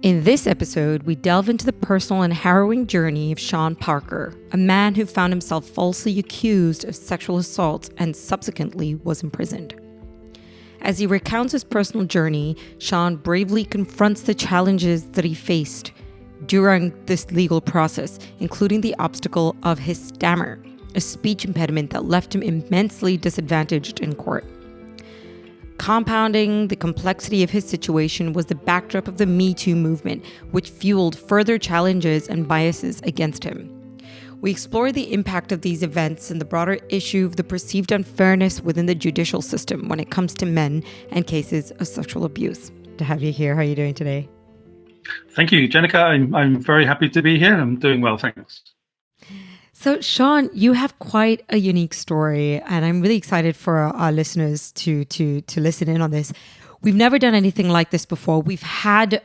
In this episode, we delve into the personal and harrowing journey of Sean Parker, a man who found himself falsely accused of sexual assault and subsequently was imprisoned. As he recounts his personal journey, Sean bravely confronts the challenges that he faced during this legal process, including the obstacle of his stammer, a speech impediment that left him immensely disadvantaged in court. Compounding the complexity of his situation was the backdrop of the MeToo movement, which fueled further challenges and biases against him. We explore the impact of these events and the broader issue of the perceived unfairness within the judicial system when it comes to men and cases of sexual abuse. To have you here, how are you doing today? Thank you, Jenica. I'm very happy to be here. I'm doing well, thanks. So, Sean, you have quite a unique story, and I'm really excited for our listeners to listen in on this. We've never done anything like this before. We've had,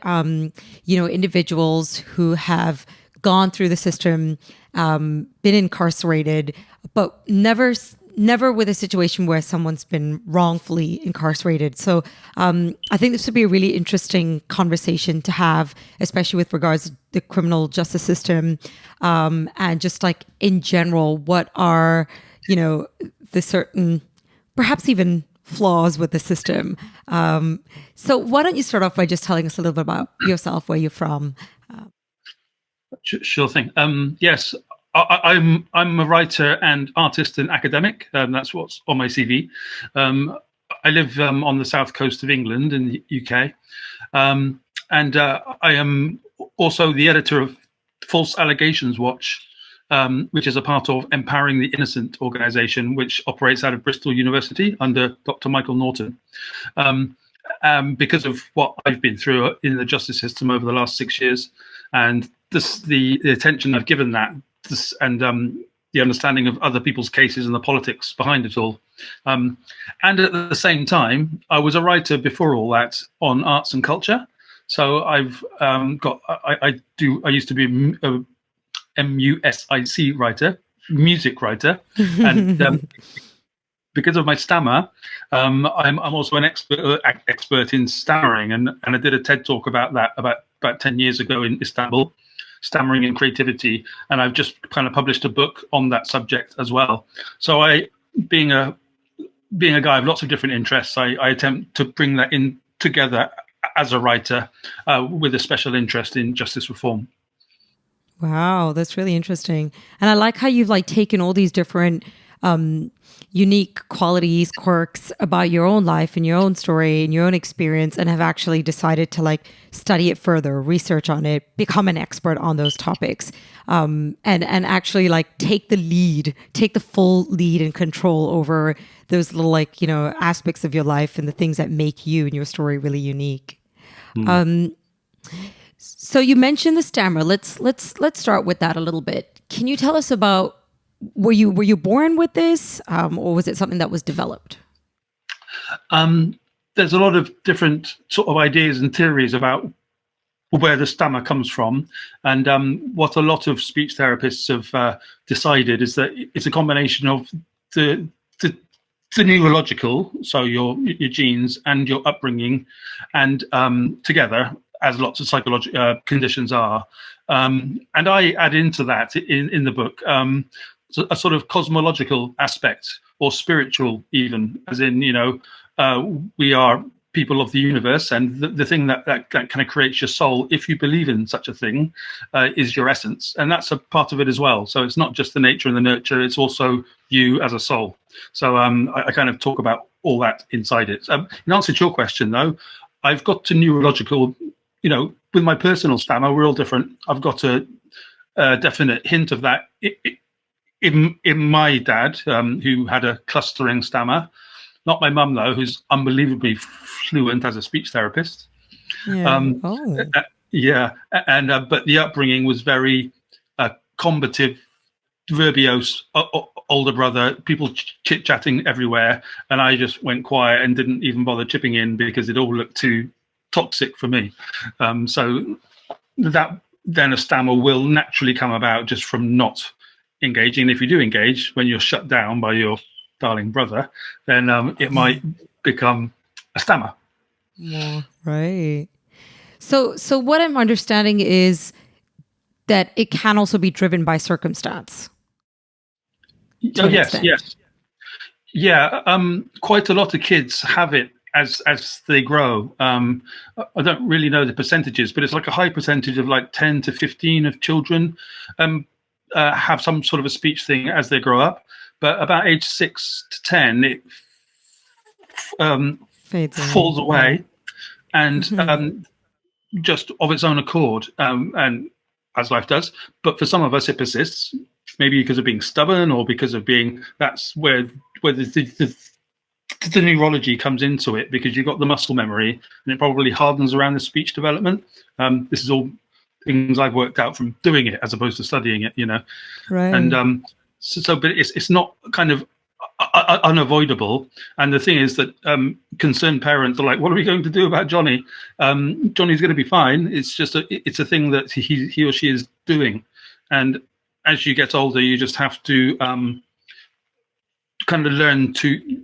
individuals who have gone through the system, been incarcerated, but never with a situation where someone's been wrongfully incarcerated. So I think this would be a really interesting conversation to have, especially with regards to the criminal justice system, and just like in general, what are, the certain, perhaps even flaws with the system. So why don't you start off by just telling us a little bit about yourself, where you're from? Sure thing. Yes, I'm a writer and artist and academic. That's what's on my CV. I live on the south coast of England in the UK, and I am also the editor of False Allegations Watch, which is a part of Empowering the Innocent organisation, which operates out of Bristol University under Dr. Michael Norton. Because of what I've been through in the justice system over the last 6 years, and the attention I've given that, and the understanding of other people's cases and the politics behind it all. And at the same time, I was a writer before all that on arts and culture. So I've I used to be a MUSIC writer, music writer, and because of my stammer, I'm also an expert in stammering, and I did a TED talk about that about 10 years ago in Istanbul, stammering and creativity, and I've just kind of published a book on that subject as well. So being a guy with lots of different interests, I attempt to bring that in together as a writer, with a special interest in justice reform. Wow, that's really interesting. And I like how you've taken all these different unique qualities, quirks about your own life and your own story and your own experience, and have actually decided to study it further, research on it, become an expert on those topics, and actually take the full lead and control over those little aspects of your life and the things that make you and your story really unique. So you mentioned the stammer. Let's start with that a little bit. Can you tell us about, were you born with this, or was it something that was developed? There's a lot of different sort of ideas and theories about where the stammer comes from, and what a lot of speech therapists have decided is that it's a combination of the neurological, so your genes and your upbringing, and together, as lots of psychological conditions are. And I add into that in the book a sort of cosmological aspect, or spiritual even, as in, we are people of the universe, and the thing that kind of creates your soul, if you believe in such a thing, is your essence. And that's a part of it as well. So it's not just the nature and the nurture, it's also you as a soul. So I kind of talk about all that inside it. In answer to your question, though, I've got to neurological, with my personal stammer, we're all different. I've got a definite hint of that in my dad, who had a clustering stammer. Not my mum, though, who's unbelievably fluent as a speech therapist. Yeah. Yeah, and but the upbringing was very combative, verbose, older brother, people chit-chatting everywhere, and I just went quiet and didn't even bother chipping in because it all looked too toxic for me. So that then a stammer will naturally come about just from not engaging. If you do engage, when you're shut down by your darling brother, then it might become a stammer. Yeah, right. So what I'm understanding is that it can also be driven by circumstance. Oh yes, yes, yeah. Quite a lot of kids have it as they grow. I don't really know the percentages, but it's like a high percentage of like 10 to 15 of children have some sort of a speech thing as they grow up. But about age 6 to 10, it falls away, and just of its own accord, and as life does. But for some of us, it persists, maybe because of being stubborn or because of being, that's where the neurology comes into it, because you've got the muscle memory and it probably hardens around the speech development. This is all things I've worked out from doing it as opposed to studying it, Right. And but it's not kind of unavoidable. And the thing is that concerned parents are like, what are we going to do about Johnny? Johnny's going to be fine. It's just it's a thing that he or she is doing. And as you get older, you just have to kind of learn to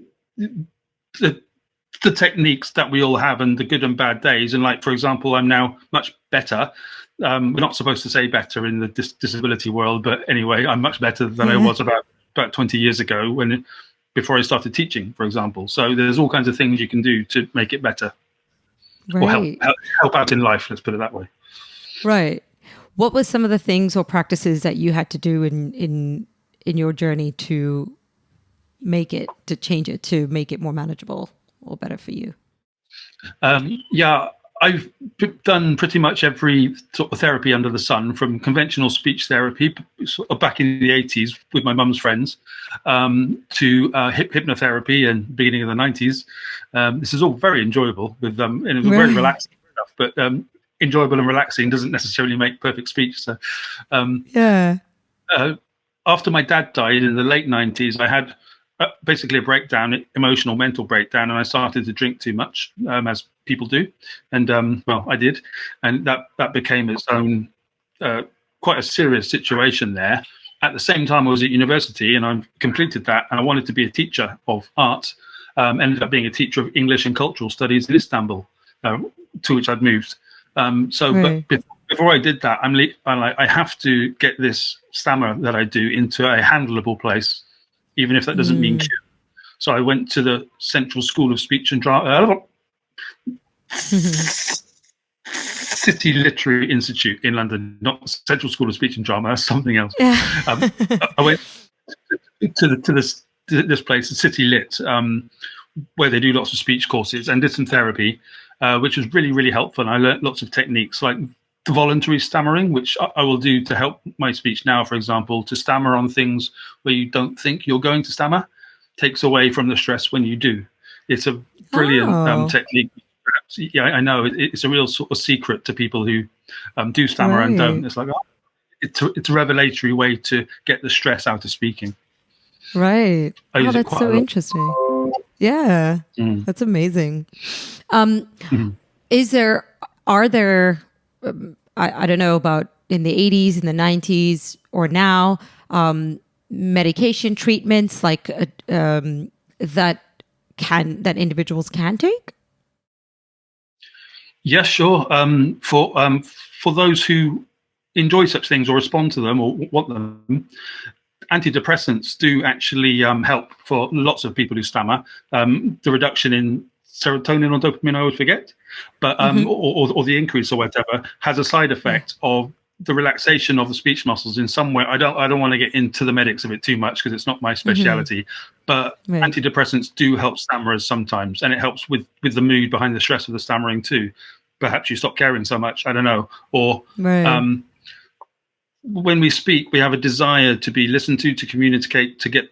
the techniques that we all have, and the good and bad days. And like, for example, I'm now much better. We're not supposed to say better in the disability world, but anyway, I'm much better than I was about 20 years ago before I started teaching, for example. So there's all kinds of things you can do to make it better, right. or help out in life. Let's put it that way. Right. What was some of the things or practices that you had to do in your journey to change it, to make it more manageable or better for you? Yeah, I've done pretty much every sort of therapy under the sun, from conventional speech therapy back in the 80s with my mum's friends, to hypnotherapy and beginning of the 90s. This is all very enjoyable and it was very relaxing stuff, but enjoyable and relaxing doesn't necessarily make perfect speech. So after my dad died in the late 90s, I had basically a breakdown, emotional, mental breakdown, and I started to drink too much, as people do, and I did, and that became its own quite a serious situation there. At the same time, I was at university, and I completed that, and I wanted to be a teacher of art. Ended up being a teacher of English and cultural studies in Istanbul, to which I'd moved. But before I did that, I'm like, I have to get this stammer that I do into a handleable place, even if that doesn't mean cure. So I went to the Central School of Speech and Drama, City Literary Institute in London, not Central School of Speech and Drama, that's something else. I went to this place, City Lit, where they do lots of speech courses, and did some therapy, which was really, really helpful. And I learned lots of techniques, like the voluntary stammering, which I will do to help my speech now, for example. To stammer on things where you don't think you're going to stammer takes away from the stress when you do. It's a brilliant technique. Yeah, I know. It's a real sort of secret to people who do stammer and don't. It's like, it's a revelatory way to get the stress out of speaking. Right. Oh, that's so interesting. Yeah, that's amazing. Are there, I don't know about in the 80s, in the 90s, or now, medication treatments like that individuals can take? Yes, sure. For those who enjoy such things or respond to them or want them, antidepressants do actually help for lots of people who stammer. The reduction in serotonin or dopamine, I would forget, but or the increase or whatever, has a side effect of the relaxation of the speech muscles in some way. I don't want to get into the medics of it too much because it's not my speciality, but antidepressants do help stammerers sometimes, and it helps with the mood behind the stress of the stammering too. Perhaps you stop caring so much, I don't know. Or when we speak, we have a desire to be listened to communicate, to get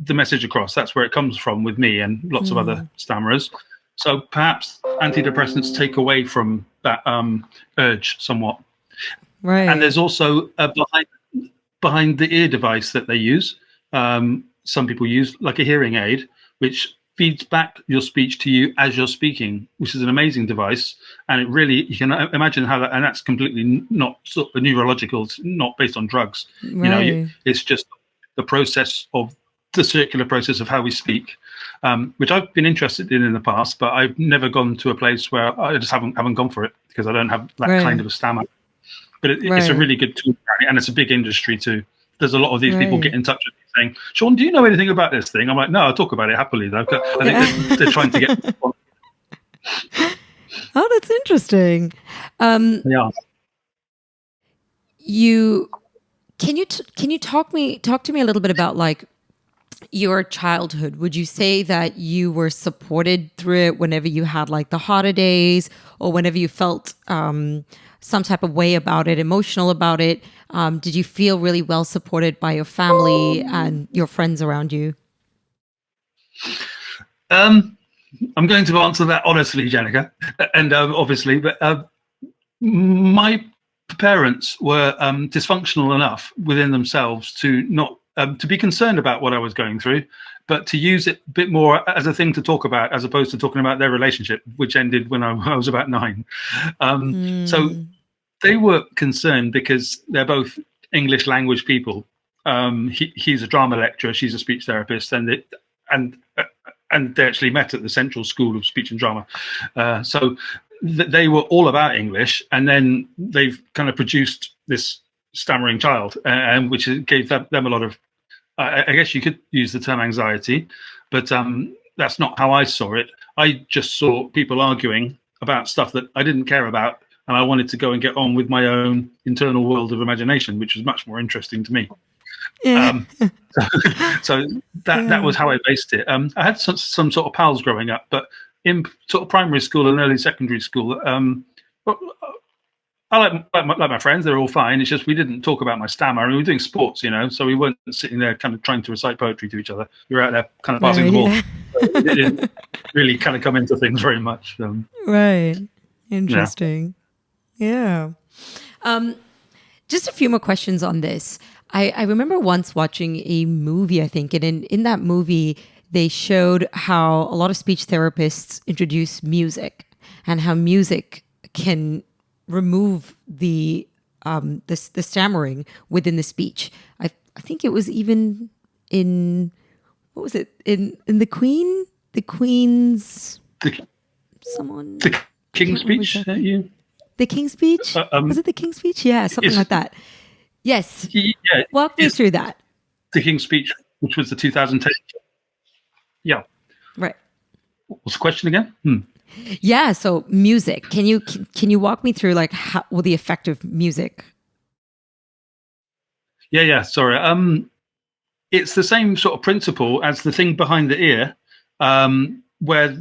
the message across. That's where it comes from with me and lots of other stammerers. So perhaps antidepressants take away from that urge somewhat. Right. And there's also a behind the ear device that they use. Some people use like a hearing aid, which feeds back your speech to you as you're speaking, which is an amazing device. And it really, you can imagine how that, and that's completely not sort of neurological, it's not based on drugs. You know, it's just the process of the circular process of how we speak, which I've been interested in the past, but I've never gone to a place where I just haven't gone for it because I don't have that kind of a stammer. But it's a really good tool, and it's a big industry too. There's a lot of these people get in touch with me saying, Sean, do you know anything about this thing? I'm like, no, I'll talk about it happily though. I think they're trying to get. Oh, that's interesting. Yeah. Can you talk to me a little bit about like your childhood? Would you say that you were supported through it whenever you had like the harder days, or whenever you felt some type of way about it, emotional about it? Did you feel really well supported by your family and your friends around you? I'm going to answer that honestly, Janica, and obviously, but my parents were dysfunctional enough within themselves to not to be concerned about what I was going through, but to use it a bit more as a thing to talk about, as opposed to talking about their relationship, which ended when I was about 9. So they were concerned because they're both English language people. He's a drama lecturer, she's a speech therapist, and they actually met at the Central School of Speech and Drama. So they were all about English, and then they've kind of produced this stammering child, and which gave them a lot of, I guess you could use the term anxiety, but that's not how I saw it. I just saw people arguing about stuff that I didn't care about, and I wanted to go and get on with my own internal world of imagination, which was much more interesting to me. So that was how I based it. I had some sort of pals growing up, but in sort of primary school and early secondary school, I like my friends. They're all fine. It's just we didn't talk about my stammer. I mean, we were doing sports, so we weren't sitting there kind of trying to recite poetry to each other. We were out there kind of passing the ball. So we didn't really kind of come into things very much. Right. Interesting. Yeah. Just a few more questions on this. I remember once watching a movie, I think, and in that movie, they showed how a lot of speech therapists introduce music and how music can remove the stammering within the speech. I think it was even in, what was it, in the Queen's someone the King's Speech. The King's Speech? Was it the King's Speech? Yeah, something like that. Yes. Yeah. Walk me through that. The King's Speech, which was the 2010. Yeah. Right. What's the question again? Yeah. So music. Can you walk me through like the effect of music? Yeah. Sorry. It's the same sort of principle as the thing behind the ear, where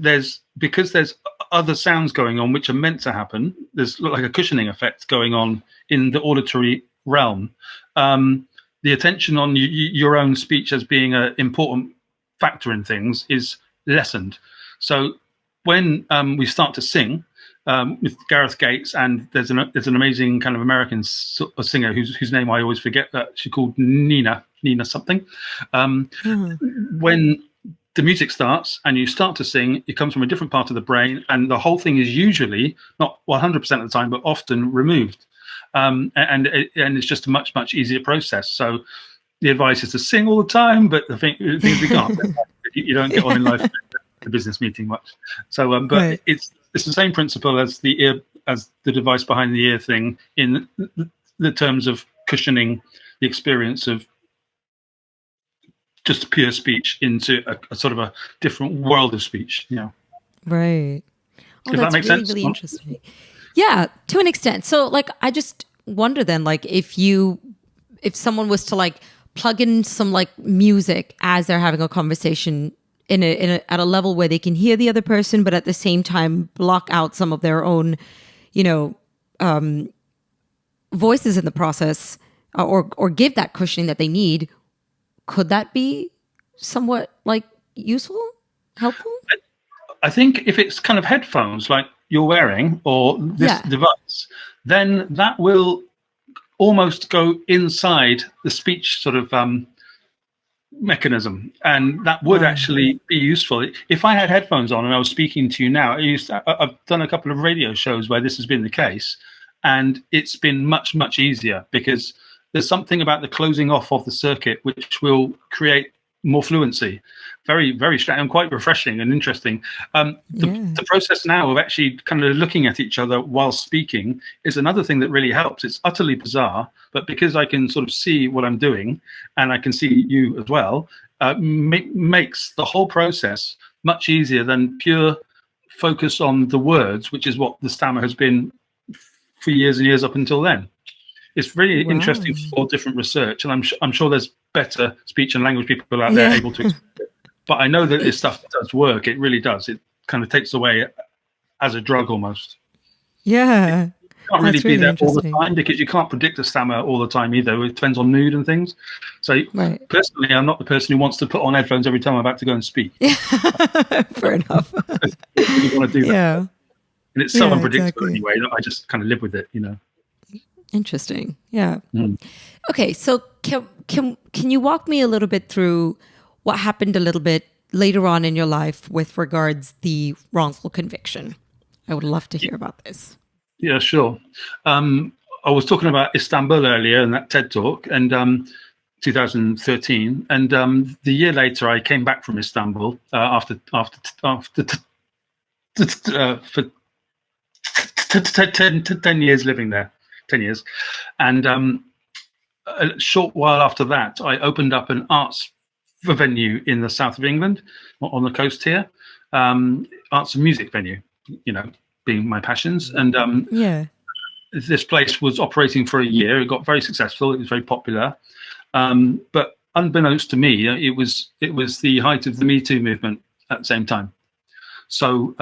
because there's other sounds going on which are meant to happen. There's like a cushioning effect going on in the auditory realm. The attention on your own speech as being an important factor in things is lessened. So when we start to sing with Gareth Gates, and there's an amazing kind of American singer whose name I always forget, she's called Nina something. When the music starts and you start to sing, it comes from a different part of the brain, and the whole thing is usually, not 100% of the time, but often removed. And it's just a much easier process. So the advice is to sing all the time, but the things we can't. You don't get on in life, the business meeting much. So, but right. It's the same principle as the device behind the ear thing in the terms of cushioning the experience of just pure speech into a sort of a different world of speech. Right. Does that make sense? Really interesting. Yeah, to an extent. So like, I just wonder then, like, if someone was to like plug in some like music as they're having a conversation at a level where they can hear the other person, but at the same time block out some of their own, voices in the process, or give that cushioning that they need. Could that be somewhat like useful, helpful? I think if it's kind of headphones like you're wearing or this device, then that will almost go inside the speech sort of mechanism, and that would actually be useful. If I had headphones on and I was speaking to you now, I've done a couple of radio shows where this has been the case, and it's been much easier because there's something about the closing off of the circuit which will create more fluency. Very, very strange and quite refreshing and interesting. The process now of actually kind of looking at each other while speaking is another thing that really helps. It's utterly bizarre, but because I can sort of see what I'm doing and I can see you as well, makes the whole process much easier than pure focus on the words, which is what the stammer has been for years and years up until then. It's really interesting for different research, and I'm sure there's better speech and language people out there able to explain it. But I know that this stuff does work. It really does. It kind of takes away as a drug almost. Yeah. You can't really be there all the time because you can't predict a stammer all the time either. It depends on mood and things. So personally, I'm not the person who wants to put on headphones every time I'm about to go and speak. Fair enough. You want to do that. Yeah. And it's so unpredictable anyway that I just kind of live with it, you know. Interesting. Yeah. Okay. So can you walk me a little bit through what happened a little bit later on in your life with regards the wrongful conviction? I would love to hear about this. Yeah, sure. I was talking about Istanbul earlier in that TED talk, and 2013, and the year later I came back from Istanbul after for 10 years living there, 10 years, and a short while after that I opened up an arts venue in the south of England on the coast here, arts and music venue, you know, being my passions. And this place was operating for a year. It got very successful. It was very popular. But unbeknownst to me, it was the height of the MeToo movement at the same time. So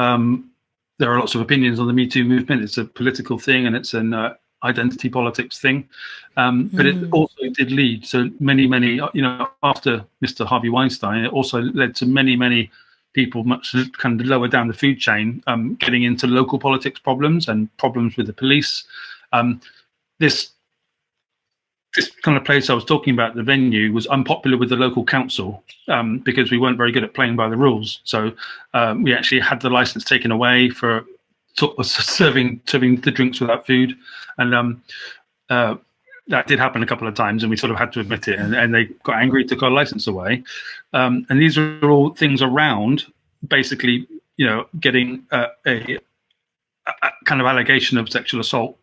there are lots of opinions on the MeToo movement. It's a political thing, and it's an identity politics thing. But it also did lead to many, you know, after Mr. Harvey Weinstein, it also led to many people much kind of lower down the food chain getting into local politics problems and problems with the police. This kind of place I was talking about, the venue, was unpopular with the local council because we weren't very good at playing by the rules. So we actually had the license taken away for serving the drinks without food, and that did happen a couple of times, and we sort of had to admit it, and they got angry, took our license away. And these are all things around basically, you know, getting a kind of allegation of sexual assault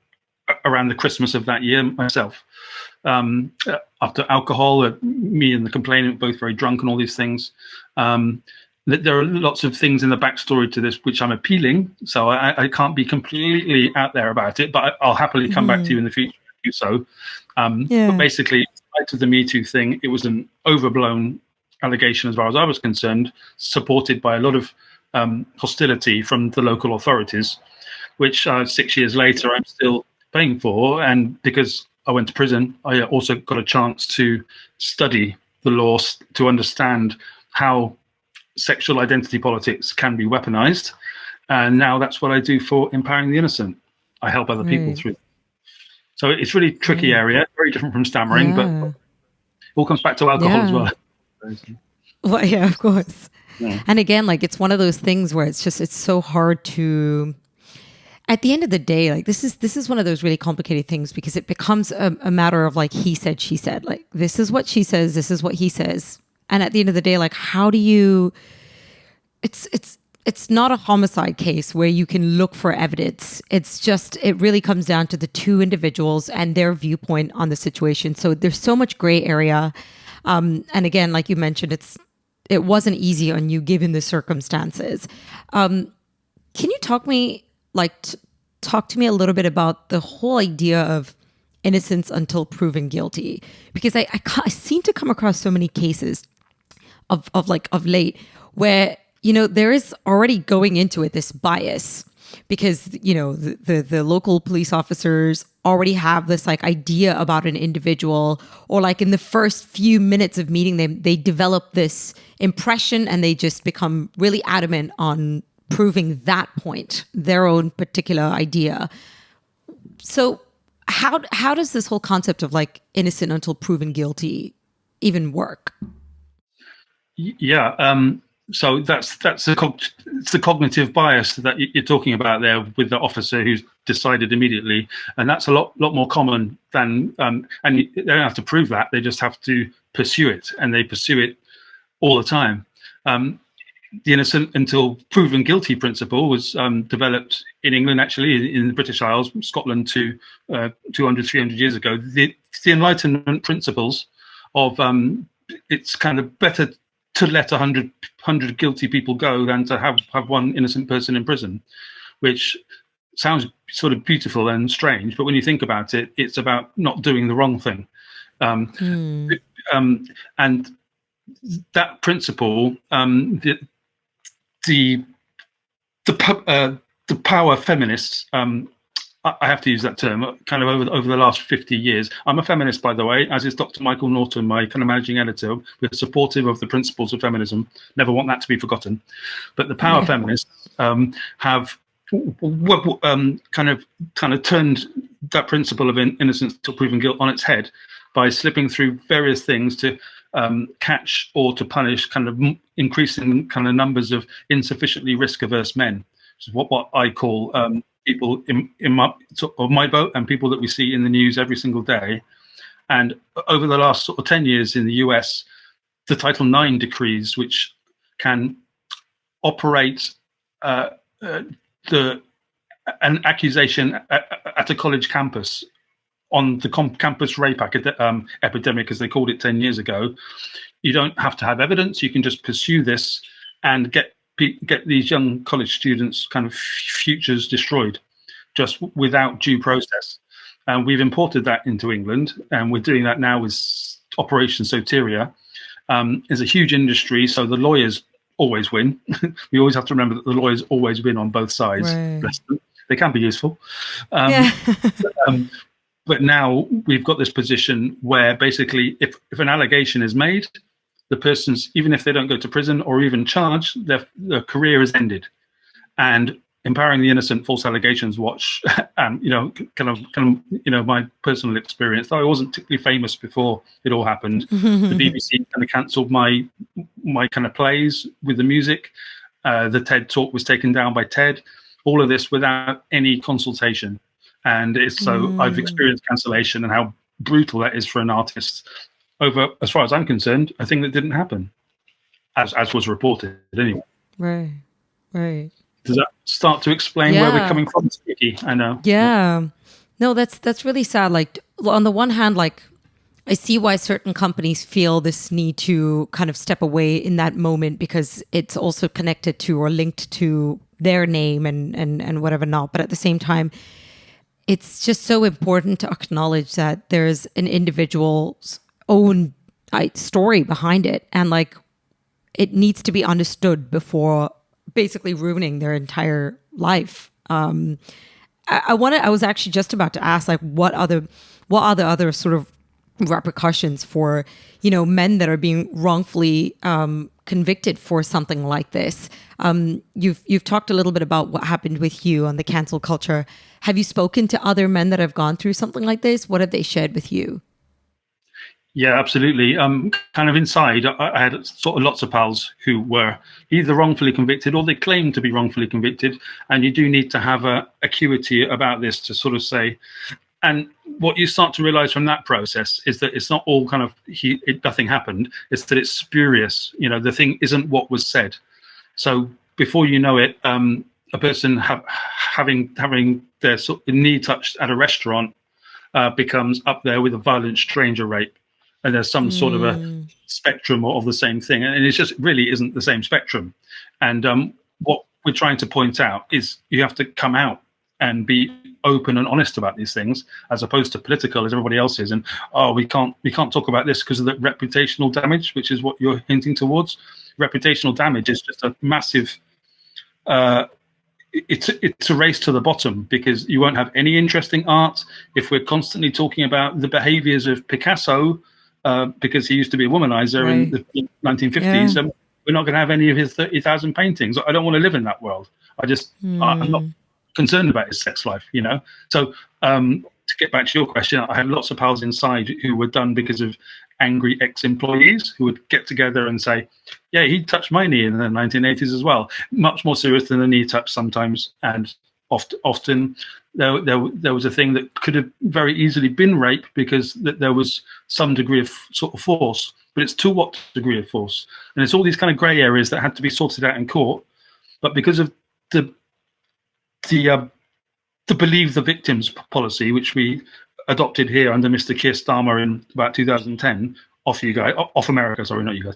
around the Christmas of that year myself. After alcohol, me and the complainant both very drunk and all these things. There are lots of things in the backstory to this which I'm appealing, so I can't be completely out there about it, but I'll happily come back to you in the future to do so. But basically, to the Me Too thing, it was an overblown allegation as far as I was concerned, supported by a lot of hostility from the local authorities, which 6 years later I'm still paying for. And because I went to prison, I also got a chance to study the law to understand how sexual identity politics can be weaponized. And now that's what I do for Empowering the Innocent. I help other people through. So it's really tricky area, very different from stammering, but it all comes back to alcohol as well. Well, yeah, of course. Yeah. And again, like, it's one of those things where it's so hard to, at the end of the day, like, this is one of those really complicated things, because it becomes a matter of like, he said, she said, like, this is what she says, this is what he says. And at the end of the day, like, how do you, it's not a homicide case where you can look for evidence. It's just, it really comes down to the two individuals and their viewpoint on the situation. So there's so much gray area. And again, like you mentioned, it wasn't easy on you given the circumstances. Can you talk to me a little bit about the whole idea of innocence until proven guilty? Because I seem to come across so many cases of late where, you know, there is already going into it this bias, because, you know, the local police officers already have this like idea about an individual, or like in the first few minutes of meeting them, they develop this impression and they just become really adamant on proving that point, their own particular idea. So how does this whole concept of like innocent until proven guilty even work? Yeah. So that's it's the cognitive bias that you're talking about there with the officer who's decided immediately, and that's a lot more common than and they don't have to prove that, they just have to pursue it, and they pursue it all the time. The innocent until proven guilty principle was developed in England, actually, in the British Isles, Scotland, to 200, 300 years ago. The Enlightenment principles of it's kind of better to let 100 guilty people go than to have one innocent person in prison, which sounds sort of beautiful and strange, but when you think about it, it's about not doing the wrong thing. And that principle, the power feminists, I have to use that term, kind of over the last 50 years. I'm a feminist, by the way, as is Dr. Michael Norton, my kind of managing editor. We're supportive of the principles of feminism. Never want that to be forgotten. But the power feminists have kind of turned that principle of innocence till proven guilt on its head by slipping through various things to catch or to punish kind of increasing kind of numbers of insufficiently risk-averse men, which is what I call people in my boat and people that we see in the news every single day. And over the last sort of 10 years in the US, the Title IX decrees, which can operate an accusation at a college campus on the campus rape epidemic, as they called it 10 years ago. You don't have to have evidence. You can just pursue this and get these young college students' kind of futures destroyed just without due process. And we've imported that into England, and we're doing that now with Operation Soteria. It's a huge industry, so the lawyers always win. We always have to remember that the lawyers always win on both sides. Right. Bless them. They can be useful. But now we've got this position where basically if an allegation is made, the person's, even if they don't go to prison or even charged, their career is ended. And Empowering the Innocent False Allegations Watch, and kind of my personal experience, though I wasn't particularly famous before it all happened. The BBC kind of cancelled my kind of plays with the music. The TED Talk was taken down by TED. All of this without any consultation. And it's so I've experienced cancellation and how brutal that is for an artist. Over, as far as I'm concerned, a thing that didn't happen, as was reported anyway. Right. Does that start to explain where we're coming from, Vicky? I know. Yeah. No, that's really sad. Like, on the one hand, like, I see why certain companies feel this need to kind of step away in that moment because it's also connected to or linked to their name and whatever not. But at the same time, it's just so important to acknowledge that there's an individual's own story behind it. And like, it needs to be understood before basically ruining their entire life. I was actually just about to ask, like, what are the other sort of repercussions for, men that are being wrongfully convicted for something like this? You've talked a little bit about what happened with you on the cancel culture. Have you spoken to other men that have gone through something like this? What have they shared with you? Yeah, absolutely. Kind of inside, I had sort of lots of pals who were either wrongfully convicted or they claimed to be wrongfully convicted. And you do need to have a acuity about this to sort of say, and what you start to realize from that process is that it's not all kind of nothing happened. It's that it's spurious. The thing isn't what was said. So before you know it, a person having their sort of knee touched at a restaurant becomes up there with a violent stranger rape. And there's some sort of a spectrum of the same thing. And it just really isn't the same spectrum. And what we're trying to point out is you have to come out and be open and honest about these things, as opposed to political as everybody else is. And, we can't talk about this because of the reputational damage, which is what you're hinting towards. Reputational damage is just a massive, it's a race to the bottom, because you won't have any interesting art if we're constantly talking about the behaviors of Picasso, because he used to be a womanizer in the 1950s. Yeah. We're not going to have any of his 30,000 paintings. I don't want to live in that world. I'm not concerned about his sex life, So to get back to your question, I had lots of pals inside who were done because of angry ex-employees who would get together and say, yeah, he touched my knee in the 1980s as well. Much more serious than a knee touch sometimes. And often there was a thing that could have very easily been rape because there was some degree of sort of force, but it's to what degree of force? And it's all these kind of grey areas that had to be sorted out in court. But because of the believe the victims policy, which we adopted here under Mr. Keir Starmer in about 2010, off America, sorry, not you guys.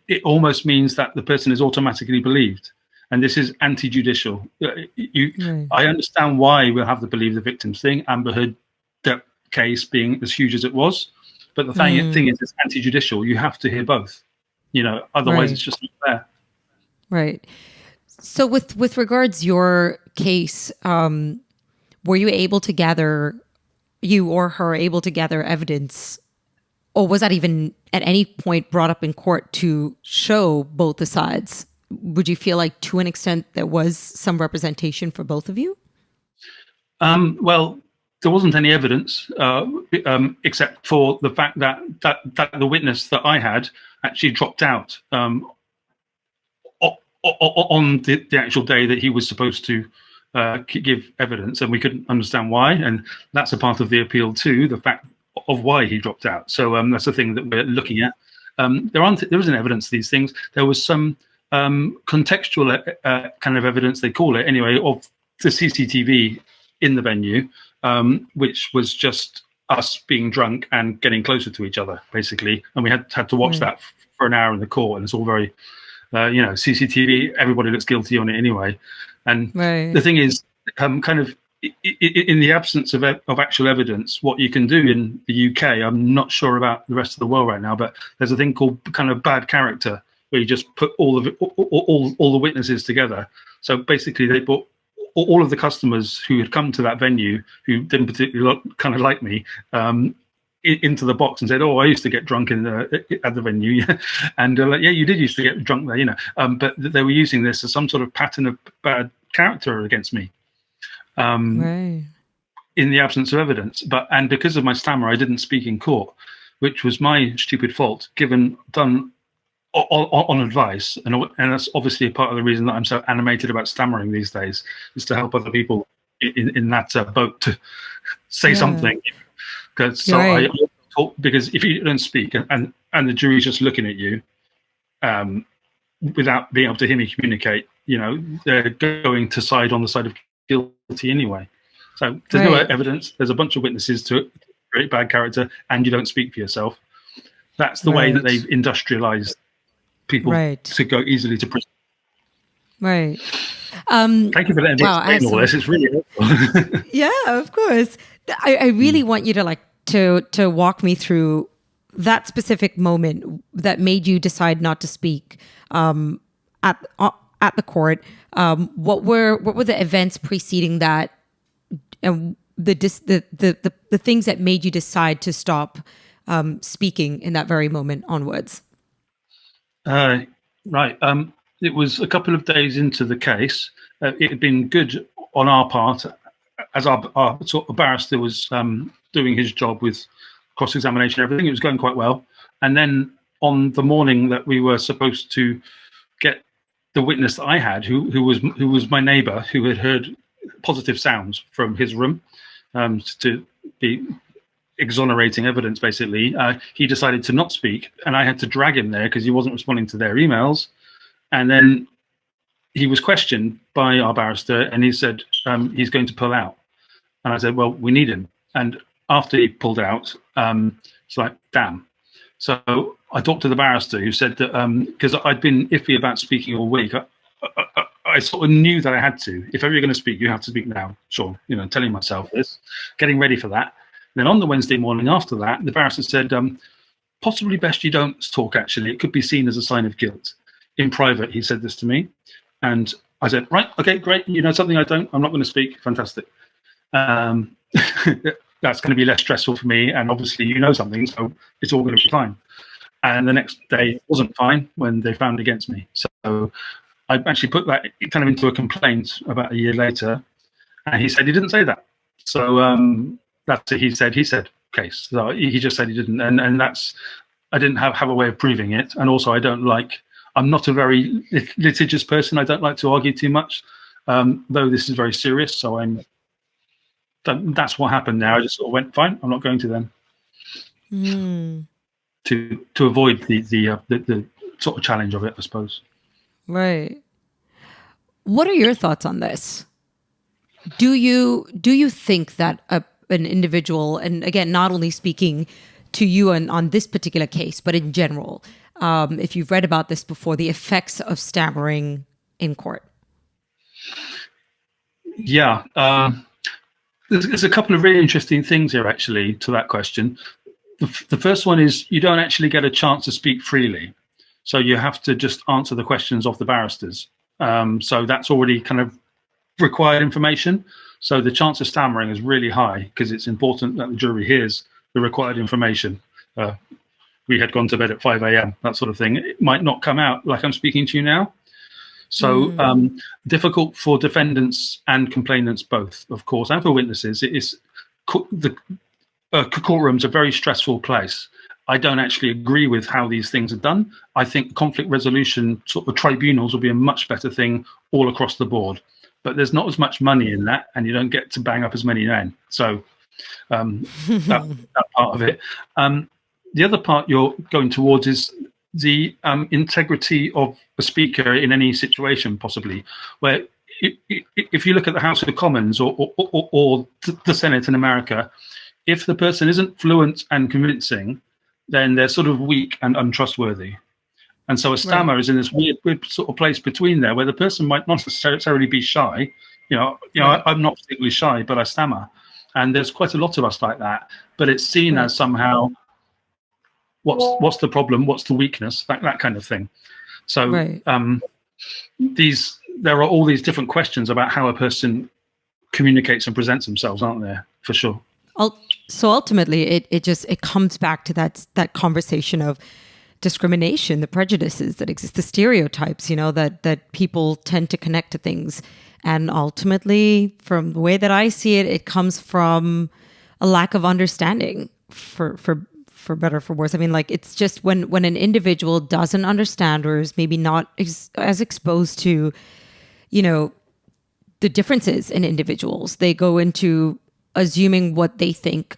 It almost means that the person is automatically believed, and this is anti-judicial. I understand why we'll have to believe the victims thing. Amber Heard, that case being as huge as it was, but the thing is, it's anti-judicial. You have to hear both, otherwise it's just not fair. Right. So with regards your case, were you able to gather, you or her able to gather evidence, or was that even at any point brought up in court to show both the sides? Would you feel like to an extent there was some representation for both of you? Well, there wasn't any evidence except for the fact that the witness that I had actually dropped out on the actual day that he was supposed to give evidence, and we couldn't understand why. And that's a part of the appeal too, the fact of why he dropped out. So that's the thing that we're looking at. There isn't evidence of these things. There was some contextual kind of evidence, they call it anyway, of the CCTV in the venue, which was just us being drunk and getting closer to each other, basically. And we had to watch that for an hour in the court, and it's all very, CCTV, everybody looks guilty on it anyway. And the thing is, kind of in the absence of actual evidence, what you can do in the UK, I'm not sure about the rest of the world right now, but there's a thing called kind of bad character, where you just put all the witnesses together. So basically, they put all of the customers who had come to that venue, who didn't particularly kind of like me, into the box and said, "Oh, I used to get drunk at the venue," and yeah, you did used to get drunk there, but they were using this as some sort of pattern of bad character against me, in the absence of evidence. And because of my stammer, I didn't speak in court, which was my stupid fault, done on advice, and that's obviously a part of the reason that I'm so animated about stammering these days, is to help other people in that boat to say something. Because I talk, because if you don't speak and the jury's just looking at you, without being able to hear me communicate, they're going to side on the side of guilty anyway. So there's no evidence. There's a bunch of witnesses to it, great bad character, and you don't speak for yourself. That's the way that they've industrialized people to go easily to prison. Right. Thank you for letting me explain all this. It's really helpful. Yeah, of course. I really want you to walk me through that specific moment that made you decide not to speak at the court. What were the events preceding that, and the things that made you decide to stop speaking in that very moment onwards? It was a couple of days into the case. It had been good on our part, as our sort of barrister was doing his job with cross-examination and everything. It was going quite well. And then on the morning that we were supposed to get the witness that I had, who was my neighbour, who had heard positive sounds from his room, to be exonerating evidence, basically, he decided to not speak, and I had to drag him there because he wasn't responding to their emails. And then he was questioned by our barrister, and he said he's going to pull out. And I said, well, we need him. And after he pulled out, it's like, damn. So I talked to the barrister, who said that because I'd been iffy about speaking all week, I sort of knew that I had to. If ever you're going to speak, you have to speak now. Sure, telling myself this, getting ready for that. Then on the Wednesday morning after that, the barrister said, possibly best you don't talk, actually. It could be seen as a sign of guilt. In private, he said this to me. And I said, right, okay, great. Something I'm not going to speak. Fantastic. That's going to be less stressful for me. And obviously, something, so it's all going to be fine. And the next day, it wasn't fine when they found against me. So I actually put that kind of into a complaint about a year later. And he said he didn't say that. So that's it. He said case. So he just said he didn't. And that's, I didn't have a way of proving it. And also, I'm not a very litigious person. I don't like to argue too much. though this is very serious. So that's what happened now. I just sort of went, fine, I'm not going to then. To avoid the sort of challenge of it, I suppose. Right. What are your thoughts on this? Do you think that an individual, and again, not only speaking to you on this particular case, but in general, if you've read about this before, the effects of stammering in court? Yeah. There's a couple of really interesting things here, actually, to that question. The first one is you don't actually get a chance to speak freely. So you have to just answer the questions of the barristers. So that's already kind of required information. So the chance of stammering is really high because it's important that the jury hears the required information. We had gone to bed at 5 a.m., that sort of thing. It might not come out like I'm speaking to you now. So difficult for defendants and complainants both, of course, and for witnesses. The courtroom's a very stressful place. I don't actually agree with how these things are done. I think conflict resolution sort of tribunals will be a much better thing all across the board. But there's not as much money in that, and you don't get to bang up as many men. So that part of it. The other part you're going towards is the integrity of a speaker in any situation, possibly, where if you look at the House of Commons or the Senate in America, if the person isn't fluent and convincing, then they're sort of weak and untrustworthy. And so a stammer is in this weird sort of place between there, where the person might not necessarily be shy. I'm not particularly shy, but I stammer, and there's quite a lot of us like that. But it's seen as somehow, what's the problem? What's the weakness? That kind of thing. So there are all these different questions about how a person communicates and presents themselves, aren't there? For sure. So ultimately, it comes back to that conversation of discrimination, the prejudices that exist, the stereotypes, that people tend to connect to things. And ultimately, from the way that I see it, it comes from a lack of understanding, for better or for worse. I mean, like, it's just when an individual doesn't understand or is maybe not as exposed to, the differences in individuals, they go into assuming what they think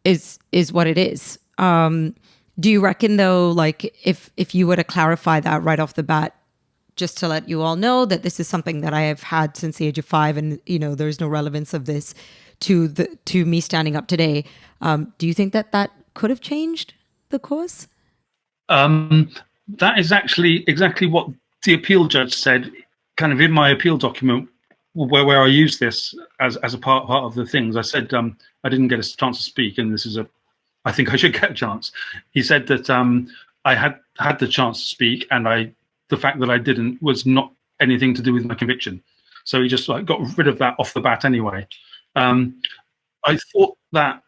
is what it is. Do you reckon, though, like, if you were to clarify that right off the bat, just to let you all know that this is something that I have had since the age of 5, and there's no relevance of this to me standing up today. Do you think that could have changed the course? That is actually exactly what the appeal judge said, kind of in my appeal document, where I use this as a part of the things. I said I didn't get a chance to speak, and this is I think I should get a chance. He said that I had the chance to speak, and the fact that I didn't was not anything to do with my conviction. So he just got rid of that off the bat anyway. I thought that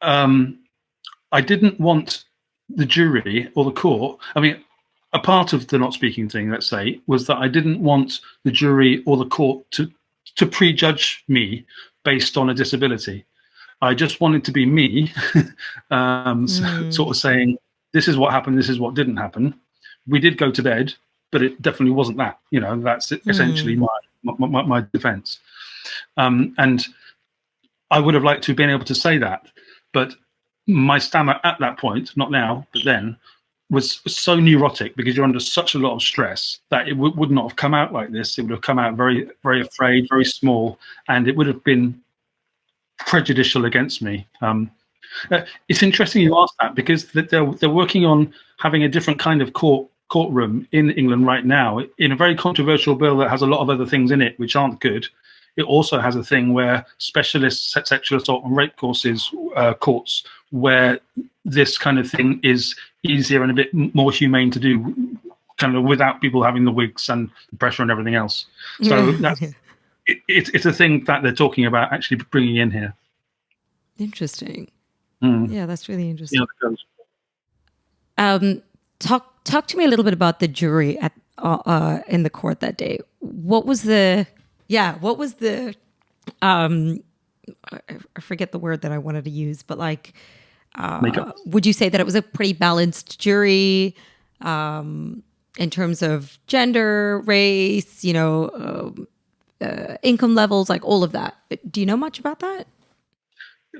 I didn't want the jury or the court. I mean, a part of the not speaking thing, let's say, was that I didn't want the jury or the court to prejudge me based on a disability. I just wanted to be me, sort of saying, this is what happened, this is what didn't happen. We did go to bed, but it definitely wasn't that. That's essentially my defense. And I would have liked to have been able to say that, but my stammer at that point, not now, but then, was so neurotic because you're under such a lot of stress that it would not have come out like this. It would have come out very, very afraid, very small, and it would have been prejudicial against me. It's interesting you ask that, because they're working on having a different kind of courtroom in England right now, in a very controversial bill that has a lot of other things in it which aren't good. It also has a thing where specialist sexual assault and rape courts, where this kind of thing is easier and a bit more humane to do, kind of without people having the wigs and the pressure and everything else. So it's a thing that they're talking about actually bringing in here. Interesting. Yeah, that's really interesting. Talk to me a little bit about the jury at in the court that day. What was the I forget the word that I wanted to use, but would you say that it was a pretty balanced jury? in terms of gender, race, income levels, like all of that. Do you know much about that?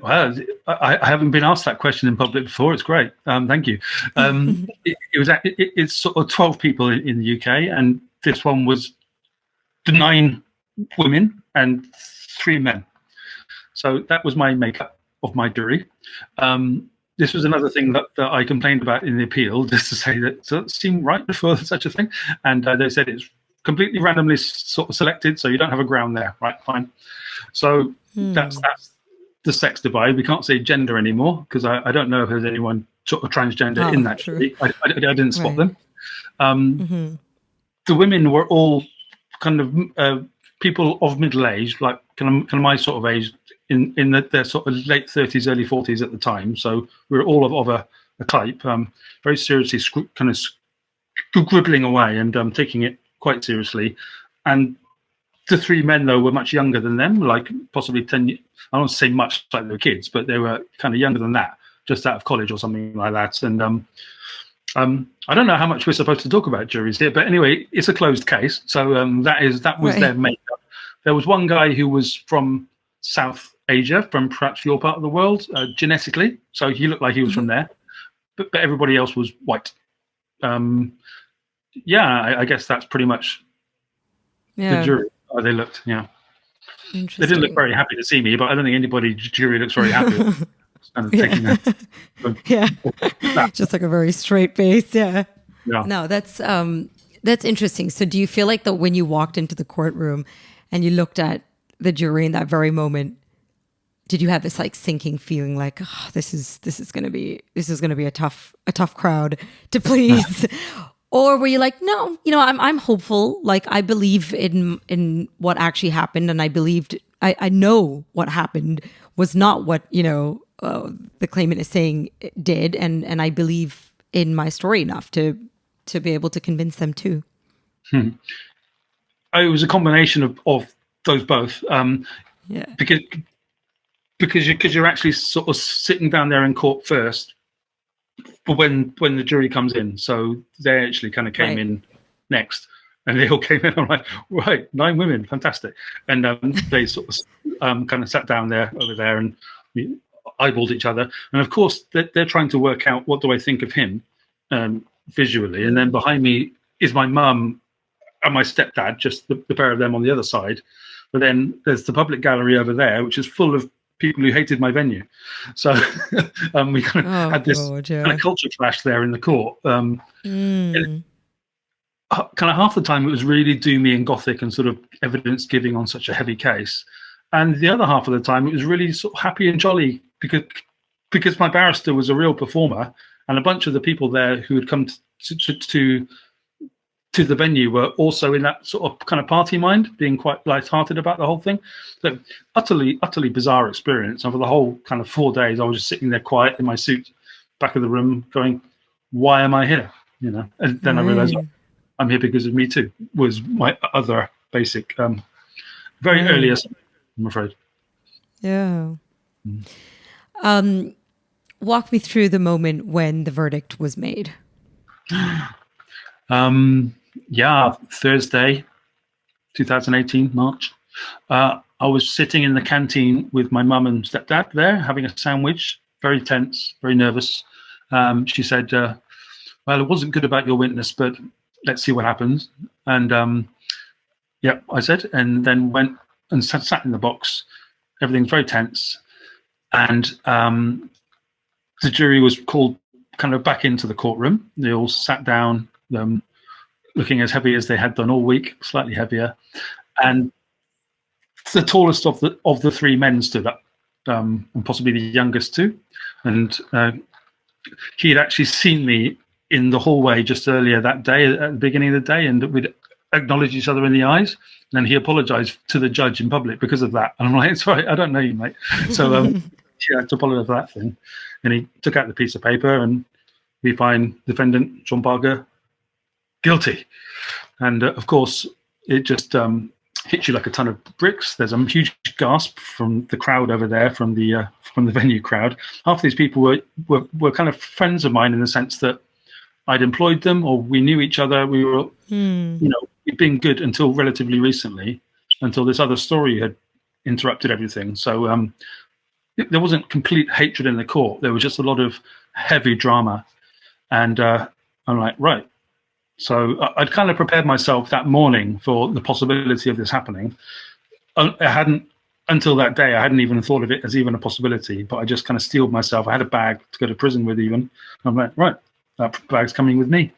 Well, I haven't been asked that question in public before. It's great. Thank you. It's sort of 12 people in the UK, and this one was 9 women and 3 men. So that was my makeup of my jury. This was another thing that I complained about in the appeal, just to say that it seemed right for such a thing. And they said it's completely randomly sort of selected, so you don't have a ground there. Right, fine. So that's the sex divide. We can't say gender anymore because I don't know if there's anyone sort of transgender in that jury. I didn't spot them. The women were all kind of people of middle age, like kind of my sort of age, in their sort of late 30s, early 40s at the time. So we were all of a type, very seriously kind of scribbling away and taking it quite seriously. And the 3 men, though, were much younger than them, like possibly 10. I don't say much like they were kids, but they were kind of younger than that, just out of college or something like that. And I don't know how much we're supposed to talk about juries here, but anyway, it's a closed case. So that was their makeup. There was one guy who was from South Asia, from perhaps your part of the world, genetically. So he looked like he was from there, but everybody else was white. I guess that's pretty much the jury. How they looked, yeah. They didn't look very happy to see me, but I don't think anybody jury looks very happy. Kind of taking that. Just like a very straight face, yeah. No, that's interesting. So do you feel like that when you walked into the courtroom and you looked at the jury in that very moment, did you have this like sinking feeling like, oh, this is gonna be a tough crowd to please? Or were you like, no, I'm hopeful. Like I believe in what actually happened, and I believed I know what happened was not what the claimant is saying it did, and I believe in my story enough to be able to convince them too. It was a combination of those both. Because you're actually sort of sitting down there in court first. But when the jury comes in, so they actually kind of came in next, and they all came in. I'm like, right, 9 women, fantastic. And they sort of kind of sat down over there, and we eyeballed each other. And of course, they're trying to work out what do I think of him visually. And then behind me is my mum and my stepdad, just the pair of them on the other side. But then there's the public gallery over there, which is full of people who hated my venue. So we kind of had this kind of culture clash there in the court. Kind of half the time it was really doomy and gothic and sort of evidence giving on such a heavy case. And the other half of the time it was really sort of happy and jolly because my barrister was a real performer, and a bunch of the people there who had come to the venue were also in that sort of kind of party mind, being quite lighthearted about the whole thing. So utterly bizarre experience. And for the whole kind of 4 days, I was just sitting there quiet in my suit, back of the room, going, "Why am I here?" And then I realized I'm here because of MeToo. Was my other basic, very early assessment, I'm afraid. Yeah. Walk me through the moment when the verdict was made. Thursday, 2018, March. I was sitting in the canteen with my mum and stepdad there, having a sandwich, very tense, very nervous. She said, well, it wasn't good about your witness, but let's see what happens. And I said, and then went and sat in the box. Everything's very tense. And the jury was called kind of back into the courtroom. They all sat down, looking as heavy as they had done all week, slightly heavier. And the tallest of the 3 men stood up, and possibly the youngest too. And he had actually seen me in the hallway just earlier that day, at the beginning of the day, and we'd acknowledged each other in the eyes. And then he apologized to the judge in public because of that. And I'm like, sorry, I don't know you, mate. So I had to apologize for that thing. And he took out the piece of paper, and we find defendant John Parker guilty. And of course, it just hits you like a ton of bricks. There's a huge gasp from the crowd over there, from the venue crowd. Half of these people were kind of friends of mine, in the sense that I'd employed them or we knew each other. We were, we'd been good until relatively recently, until this other story had interrupted everything. So there wasn't complete hatred in the court. There was just a lot of heavy drama. And I'm like, right. So I'd kind of prepared myself that morning for the possibility of this happening. I hadn't, until that day, I hadn't even thought of it as even a possibility, but I just kind of steeled myself. I had a bag to go to prison with even. I'm like, right, that bag's coming with me.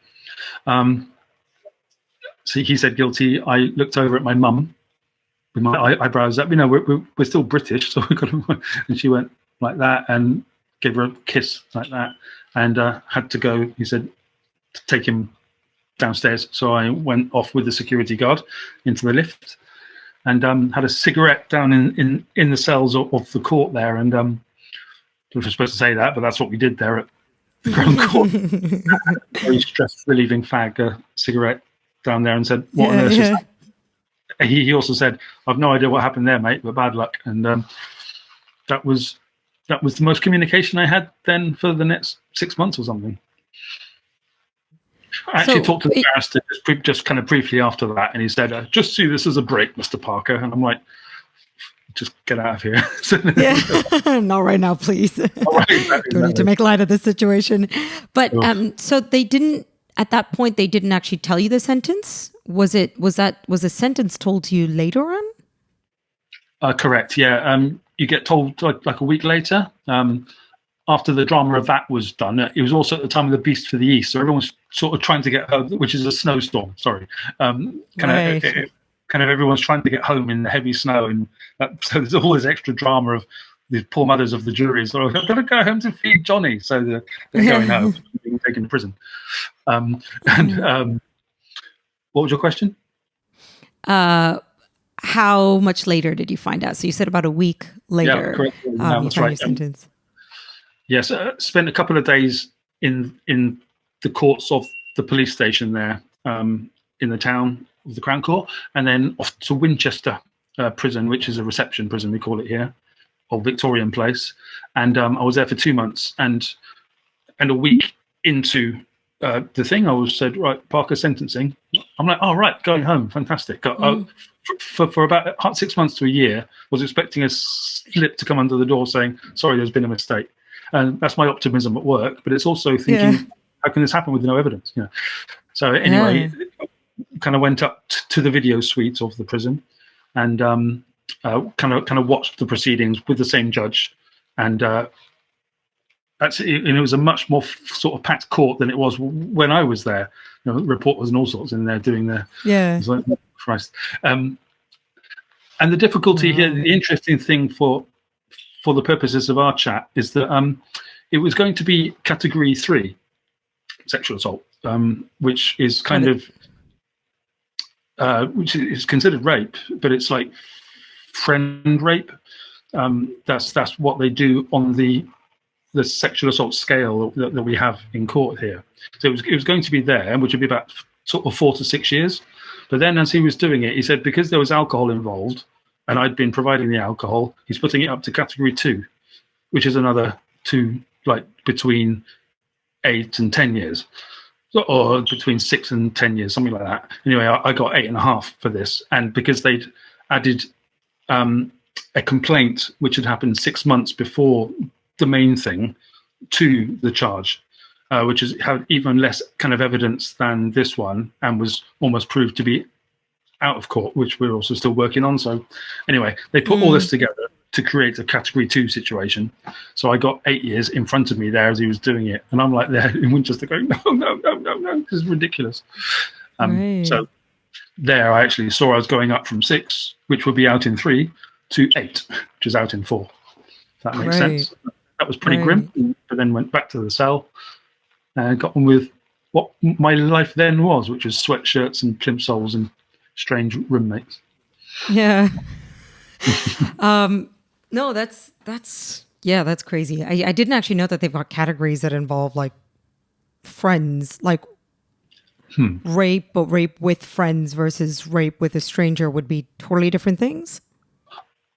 So he said guilty. I looked over at my mum with my eyebrows up. We're still British, so we got to, and she went like that and gave her a kiss like that and had to go, he said, to take him downstairs. So I went off with the security guard into the lift and had a cigarette down in the cells of the court there. And we were supposed to say that, but that's what we did there at the Crown Court. Very stress relieving fag, a cigarette down there, and said, what on earth is that? He also said, I've no idea what happened there, mate, but bad luck. And that was the most communication I had then for the next 6 months or something. I actually talked to the barrister just kind of briefly after that, and he said, just see this as a break, Mr. Parker. And I'm like, just get out of here. Not right now, please. Exactly. Don't need to make light of the situation. But so they didn't, at that point, they didn't actually tell you the sentence? Was the sentence told to you later on? Correct, yeah. You get told like a week later. After the drama of that was done, it was also at the time of the Beast for the East, so everyone's sort of trying to get home, which is a snowstorm. Sorry, kind of everyone's trying to get home in the heavy snow, and so there's all this extra drama of the poor mothers of the jury. So I've got to go home to feed Johnny, so they're going home, being taken to prison. What was your question? How much later did you find out? So you said about a week later. Yeah, correct. You found your sentence. Yes, spent a couple of days in the courts of the police station there in the town of the Crown Court, and then off to Winchester prison, which is a reception prison, we call it here, or Victorian Place. And I was there for 2 months, and a week into the thing, I was said, right, Parker sentencing. I'm like, oh, right, going home, fantastic. For about 6 months to a year, was expecting a slip to come under the door saying, sorry, there's been a mistake. And that's my optimism at work, but it's also thinking, how can this happen with no evidence? So anyway, kind of went up to the video suite of the prison and kind of watched the proceedings with the same judge. And it was a much more sort of packed court than it was when I was there. Reporters and all sorts in there doing their like, oh, Christ. And the difficulty here, the interesting thing for the purposes of our chat, is that it was going to be category 3 sexual assault, which is kind of which is considered rape, but it's like friend rape. That's what they do on the sexual assault scale that we have in court here. So it was going to be there, which would be about sort of 4 to 6 years. But then as he was doing it, he said because there was alcohol involved, and I'd been providing the alcohol, he's putting it up to category 2, which is another 2, like between 8 and 10 years, or between 6 and 10 years, something like that. Anyway, I got 8.5 for this, and because they'd added a complaint which had happened 6 months before the main thing to the charge, which had even less kind of evidence than this one, and was almost proved to be out of court, which we're also still working on. So anyway, they put all this together to create a category 2 situation. So I got 8 years in front of me there as he was doing it, and I'm like there in Winchester going, no, this is ridiculous. So there I actually saw I was going up from 6, which would be out in 3, to 8, which is out in 4. If that makes sense. That was pretty grim, but then went back to the cell and got on with what my life then was, which was sweatshirts and plimsolls and strange roommates. Yeah. No, that's crazy. I didn't actually know that they've got categories that involve like friends, like rape, but rape with friends versus rape with a stranger would be totally different things.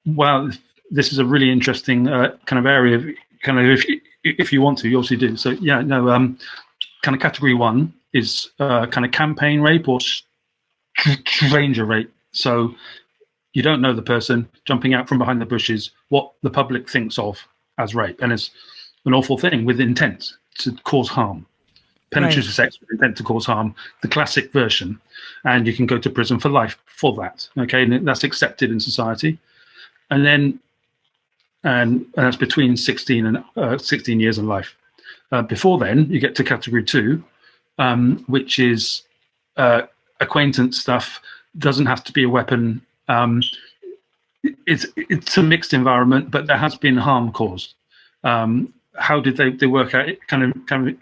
Well, this is a really interesting kind of area. Kind of, if you want to, you obviously do. So yeah, no. kind of category 1 is kind of campaign rape or stranger rape. So you don't know the person jumping out from behind the bushes, what the public thinks of as rape. And it's an awful thing with intent to cause harm. Penetrative sex with intent to cause harm, the classic version. And you can go to prison for life for that. Okay, and that's accepted in society. And then, and that's between 16 and 16 years and life. Before then, you get to category 2, which is acquaintance stuff. Doesn't have to be a weapon. It's a mixed environment, but there has been harm caused. How did they work out it? Kind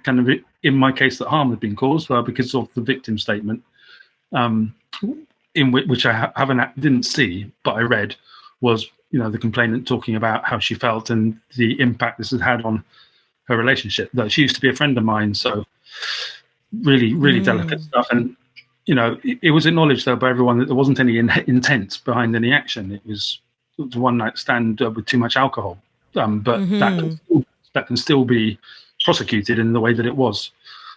of in my case, that harm had been caused? Well, because of the victim statement, in which I didn't see, but I read, was the complainant talking about how she felt and the impact this had had on her relationship. That she used to be a friend of mine, so really, really delicate stuff. And it was acknowledged though by everyone that there wasn't any intent behind any action. It was a one-night stand with too much alcohol, but that can still be prosecuted in the way that it was.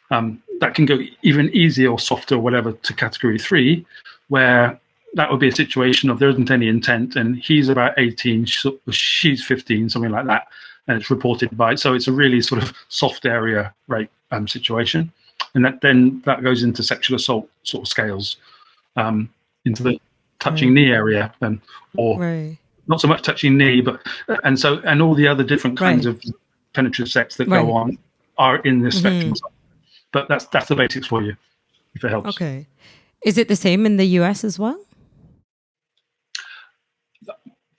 That can go even easier or softer or whatever to category 3, where that would be a situation of there isn't any intent and he's about 18, she's 15, something like that, and it's reported by. So it's a really sort of soft area rape situation. And that goes into sexual assault sort of scales, into the touching knee area, or not so much touching knee, but and all the other different kinds of penetrative sex that go on are in this spectrum. But that's the basics for you, if it helps. Okay, is it the same in the US as well?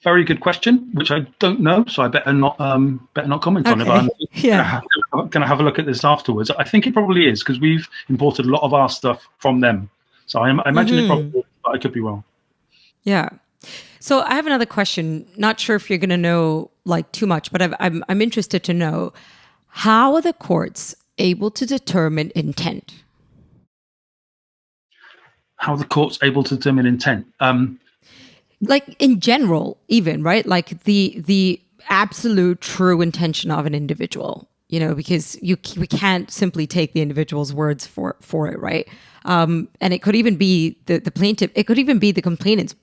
Very good question, which I don't know, so I better not comment on it. But I'm going to have a look at this afterwards. I think it probably is, because we've imported a lot of our stuff from them. So I imagine it probably is, but I could be wrong. Yeah. So I have another question. Not sure if you're going to know too much, but I'm interested to know, how are the courts able to determine intent? How are the courts able to determine intent? In general, even, right? The absolute true intention of an individual, because we can't simply take the individual's words for it, right? And it could even be the plaintiff, it could even be the complainant's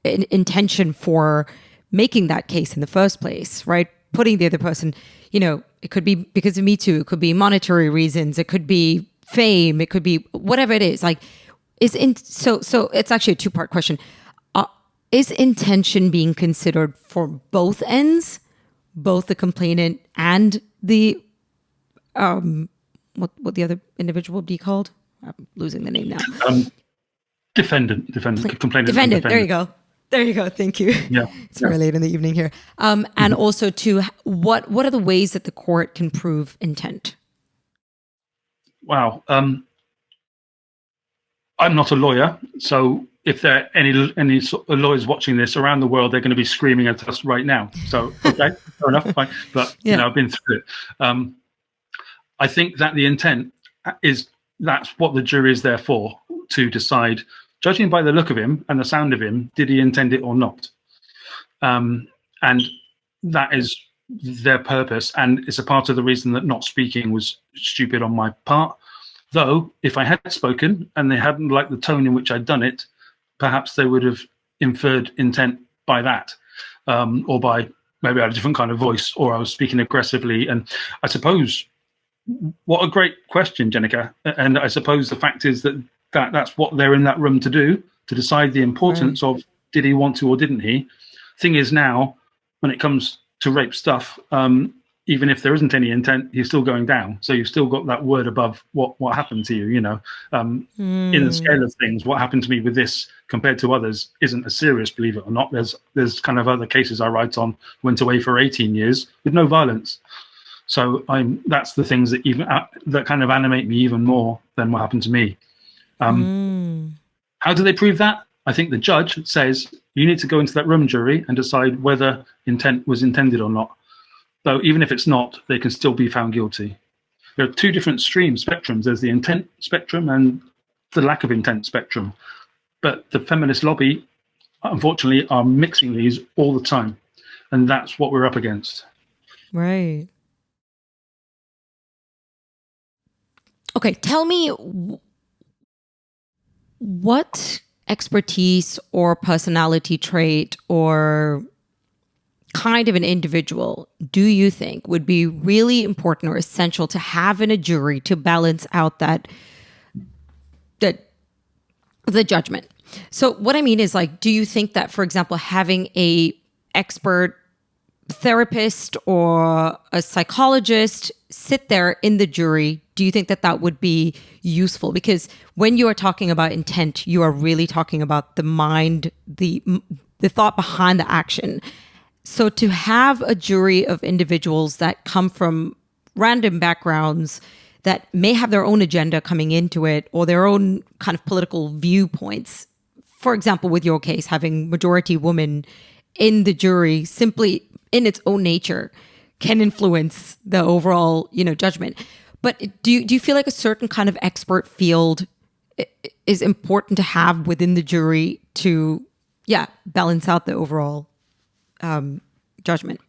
intention for making that case in the first place, right? Putting the other person, it could be because of MeToo, it could be monetary reasons, it could be fame, it could be whatever it is. So it's actually a two-part question. Is intention being considered for both ends, both the complainant and the what the other individual would be called? I'm losing the name now. Defendant, complainant. Defendant. There you go. Thank you. Yeah, it's very late in the evening here. And also, what are the ways that the court can prove intent? Wow. I'm not a lawyer, so if there are any sort of lawyers watching this around the world, they're going to be screaming at us right now. So, okay, fair enough, fine. But, I've been through it. I think that the intent that's what the jury is there for, to decide, judging by the look of him and the sound of him, did he intend it or not? And that is their purpose. And it's a part of the reason that not speaking was stupid on my part. Though, if I had spoken and they hadn't liked the tone in which I'd done it, perhaps they would have inferred intent by that, or by maybe I had a different kind of voice, or I was speaking aggressively. And I suppose, what a great question, Jenica. And I suppose the fact is that's what they're in that room to do, to decide the importance of, did he want to or didn't he? Thing is, now, when it comes to rape stuff, even if there isn't any intent, he's still going down. So you've still got that word above what happened to you, in the scale of things. What happened to me with this compared to others isn't as serious, believe it or not. There's kind of other cases I write on, went away for 18 years with no violence. So that's the things that that kind of animate me even more than what happened to me. How do they prove that? I think the judge says, you need to go into that room, jury, and decide whether intent was intended or not. So even if it's not, they can still be found guilty. There are two different spectrums. There's the intent spectrum and the lack of intent spectrum. But the feminist lobby, unfortunately, are mixing these all the time. And that's what we're up against. Right. Okay, tell me what expertise or personality trait or kind of an individual do you think would be really important or essential to have in a jury to balance out that the judgment? So what I mean is, like, do you think that, for example, having a expert therapist or a psychologist sit there in the jury, do you think that that would be useful? Because when you are talking about intent, you are really talking about the mind, the thought behind the action. So to have a jury of individuals that come from random backgrounds that may have their own agenda coming into it or their own kind of political viewpoints, for example, with your case, having majority women in the jury simply in its own nature can influence the overall, judgment. But do you feel like a certain kind of expert field is important to have within the jury to, balance out the overall judgment?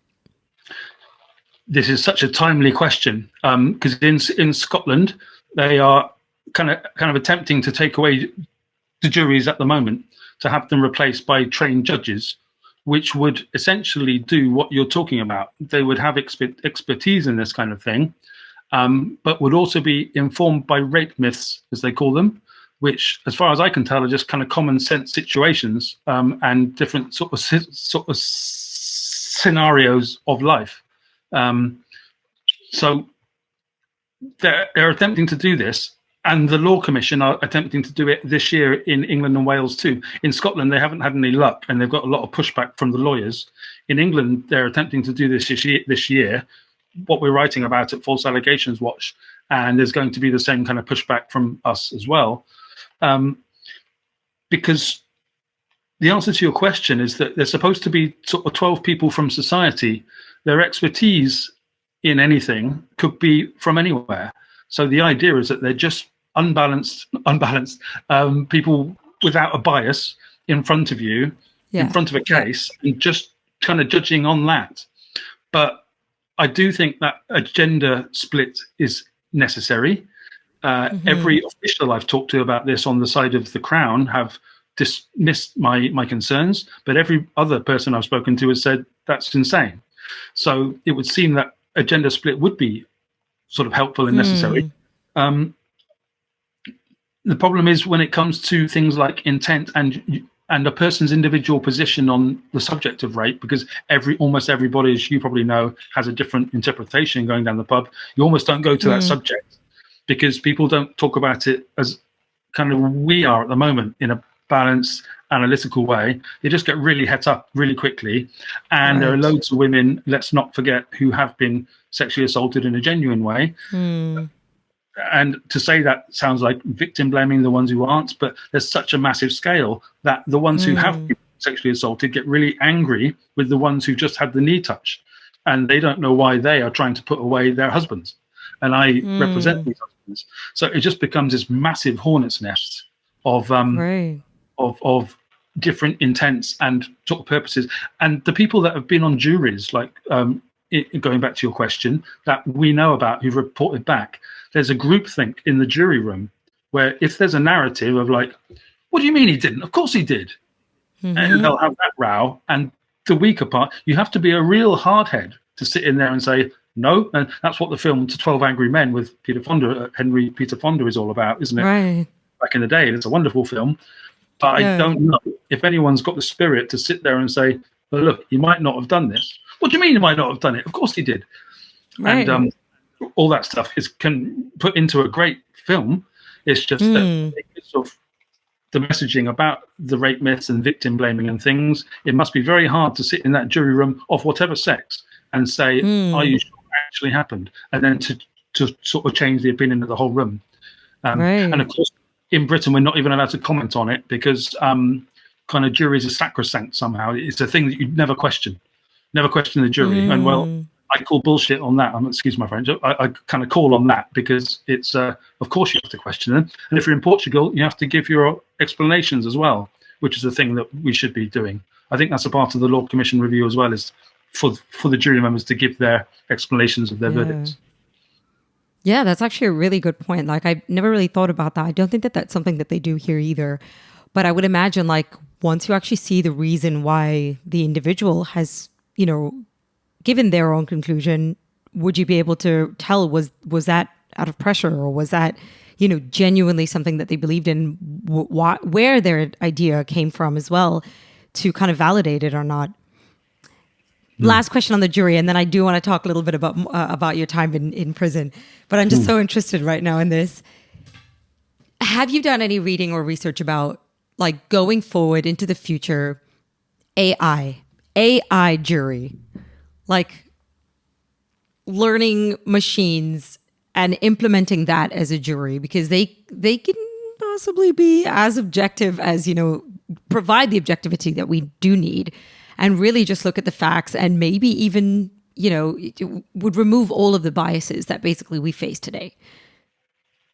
This is such a timely question because in Scotland they are kind of attempting to take away the juries at the moment to have them replaced by trained judges, which would essentially do what you're talking about. They would have expertise in this kind of thing, but would also be informed by rape myths, as they call them, which, as far as I can tell, are just kind of common sense situations and different sort of scenarios of life. So they're attempting to do this, and the Law Commission are attempting to do it this year in England and Wales too. In Scotland, they haven't had any luck, and they've got a lot of pushback from the lawyers. In England, they're attempting to do this year, what we're writing about at False Allegations Watch, and there's going to be the same kind of pushback from us as well. Because the answer to your question is that there's supposed to be sort of 12 people from society. Their expertise in anything could be from anywhere. So the idea is that they're just unbalanced people without a bias in front of you, in front of a case, and just kind of judging on that. But I do think that a gender split is necessary. Every official I've talked to about this on the side of the Crown have dismissed my concerns, but every other person I've spoken to has said that's insane. So it would seem that a gender split would be sort of helpful and necessary. The problem is when it comes to things like intent and a person's individual position on the subject of rape, because almost everybody, as you probably know, has a different interpretation going down the pub. You almost don't go to that subject because people don't talk about it as kind of we are at the moment in a balanced, analytical way. They just get really het up really quickly. And there are loads of women, let's not forget, who have been sexually assaulted in a genuine way. And to say that sounds like victim blaming the ones who aren't, but there's such a massive scale that the ones who have been sexually assaulted get really angry with the ones who just had the knee touch, and they don't know why they are trying to put away their husbands. And I represent these husbands. So it just becomes this massive hornet's nest of different intents and sort of purposes. And the people that have been on juries, like going back to your question, that we know about who've reported back, there's a groupthink in the jury room where if there's a narrative of like, what do you mean he didn't? Of course he did. And they'll have that row. And the weaker part, you have to be a real hardhead to sit in there and say, no. And that's what the film To 12 Angry Men with Henry Peter Fonda is all about, isn't it? Right. Back in the day. It's a wonderful film. But I don't know if anyone's got the spirit to sit there and say, well, look, he might not have done this. What do you mean he might not have done it? Of course he did. Right. And all that stuff can put into a great film. It's just that sort of the messaging about the rape myths and victim blaming and things, it must be very hard to sit in that jury room of whatever sex and say, are you sure it actually happened? And then to sort of change the opinion of the whole room. And of course, in Britain, we're not even allowed to comment on it because kind of juries are sacrosanct somehow. It's a thing that you'd never question the jury. And well, I call bullshit on that. Excuse my French. I kind of call on that because it's, of course, you have to question them. And if you're in Portugal, you have to give your explanations as well, which is the thing that we should be doing. I think that's a part of the Law Commission review as well, is for the jury members to give their explanations of their verdicts. Yeah, that's actually a really good point. Like, I've never really thought about that. I don't think that that's something that they do here either. But I would imagine, like, once you actually see the reason why the individual has, given their own conclusion, would you be able to tell was that out of pressure, or was that, genuinely something that they believed in, where their idea came from as well, to kind of validate it or not? Last question on the jury, and then I do want to talk a little bit about your time in prison. But I'm just so interested right now in this. Have you done any reading or research about, like, going forward into the future, AI jury, like learning machines and implementing that as a jury, because they can possibly be as objective as, provide the objectivity that we do need, and really just look at the facts, and maybe even, it would remove all of the biases that basically we face today.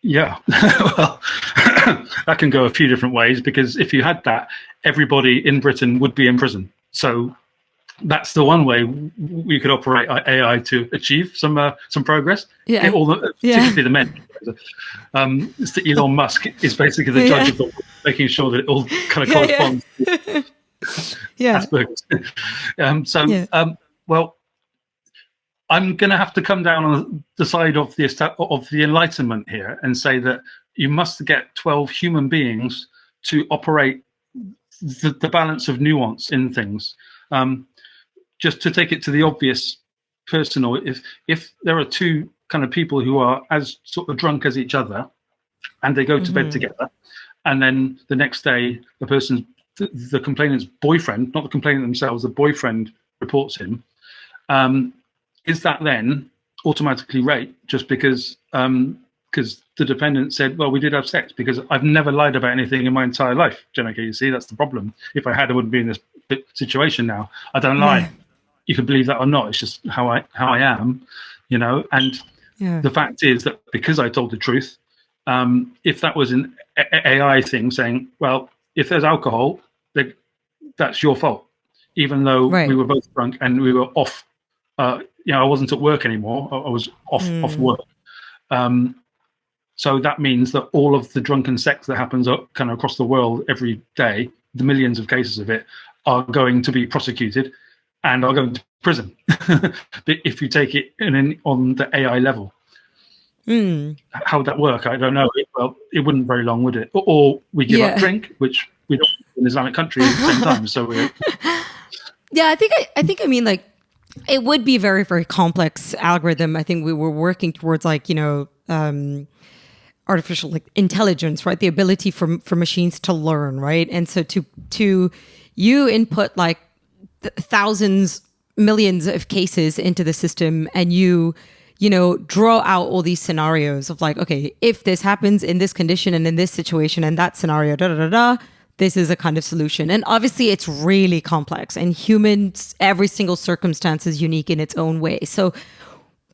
Yeah, well, that can go a few different ways, because if you had that, everybody in Britain would be in prison. So that's the one way we could operate AI to achieve some progress. Yeah, particularly the men. It's the Elon Musk is basically the judge of the world, making sure that it all kind of corresponds. Yeah. Well, I'm going to have to come down on the side of the Enlightenment here and say that you must get 12 human beings to operate the balance of nuance in things. Just to take it to the obvious personal, if there are two kind of people who are as sort of drunk as each other, and they go to bed together, and then the next day the complainant's boyfriend, not the complainant themselves, the boyfriend reports him, is that then automatically rape just because the defendant said, well, we did have sex? Because I've never lied about anything in my entire life, Jennifer. You see, that's the problem. If I had, I wouldn't be in this situation now. I don't lie. You can believe that or not. It's just how I am, And the fact is that because I told the truth, if that was an AI thing saying, well, if there's alcohol, that's your fault, even though we were both drunk and we were off. I wasn't at work anymore. I was off work. So that means that all of the drunken sex that happens kind of across the world every day, the millions of cases of it, are going to be prosecuted and are going to prison. If you take it on the AI level. How would that work? I don't know. Well, it wouldn't very long, would it? Or we give up drink, which we don't in an Islamic country at the same time. So we're... Yeah, I mean, like, it would be a very, very complex algorithm. I think we were working towards, like, artificial, like, intelligence, right? The ability for machines to learn, right? And so to you input like thousands, millions of cases into the system, and you draw out all these scenarios of, like, okay, if this happens in this condition and in this situation and that scenario, this is a kind of solution. And obviously it's really complex, and humans, every single circumstance is unique in its own way. So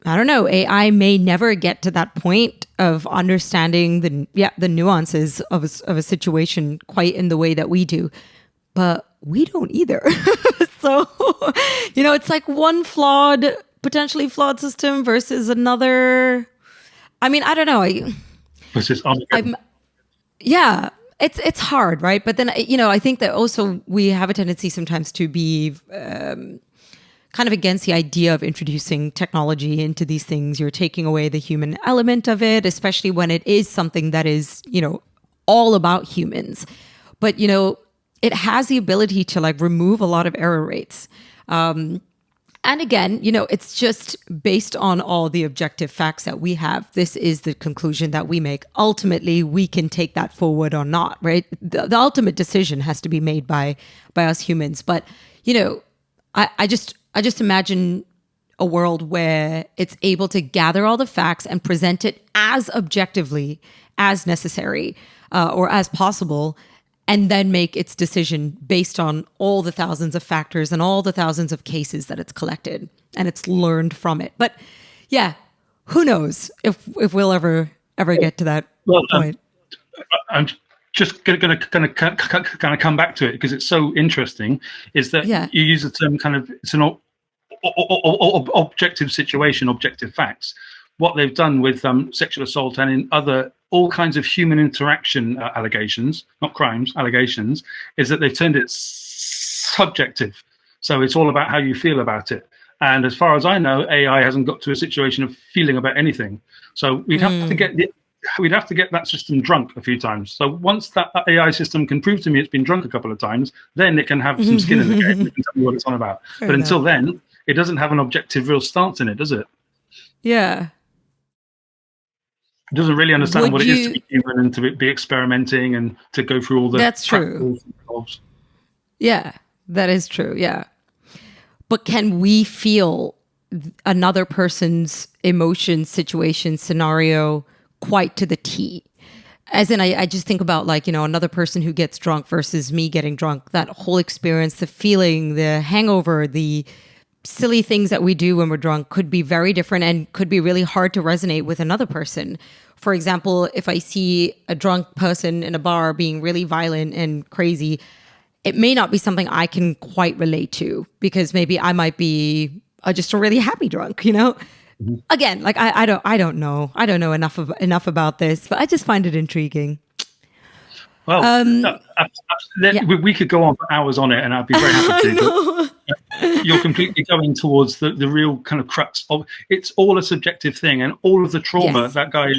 I don't know, AI may never get to that point of understanding the nuances of a situation quite in the way that we do, but we don't either. So, it's like one potentially flawed system versus another. I mean, I don't know. It's hard, right? But then, I think that also we have a tendency sometimes to be kind of against the idea of introducing technology into these things. You're taking away the human element of it, especially when it is something that is, all about humans. But, it has the ability to, like, remove a lot of error rates. And again, it's just based on all the objective facts that we have. This is the conclusion that we make. Ultimately, we can take that forward or not, right? The ultimate decision has to be made by us humans. But, I just imagine a world where it's able to gather all the facts and present it as objectively as necessary or as possible, and then make its decision based on all the thousands of factors and all the thousands of cases that it's collected and it's learned from it. But yeah, who knows if we'll ever get to that point. I'm just going to kind of come back to it because it's so interesting. Is that you use the term kind of, it's an objective situation, objective facts. what they've done with sexual assault and in all kinds of human interaction allegations, not crimes, allegations, is that they've turned it subjective. So it's all about how you feel about it. And as far as I know, AI hasn't got to a situation of feeling about anything. So we'd have to get that system drunk a few times. So once that AI system can prove to me it's been drunk a couple of times, then it can have some skin in the game. It can tell me what it's on about. Fair enough. Until then, it doesn't have an objective, real stance in it, does it? Yeah. It doesn't really understand what it is to be human and to be experimenting and to go through all the. That's true. Yeah, that is true. Yeah. But can we feel another person's emotion, situation, scenario quite to the T? As in, I just think about like, another person who gets drunk versus me getting drunk, that whole experience, the feeling, the hangover, the silly things that we do when we're drunk could be very different and could be really hard to resonate with another person. For example, if I see a drunk person in a bar being really violent and crazy, it may not be something I can quite relate to because maybe I might be just a really happy drunk, Mm-hmm. Again, like I don't know enough about this, but I just find it intriguing. Well, we could go on for hours on it, and I'd be very happy to. You're completely going towards the real kind of crux of it's all a subjective thing, and all of the trauma that guy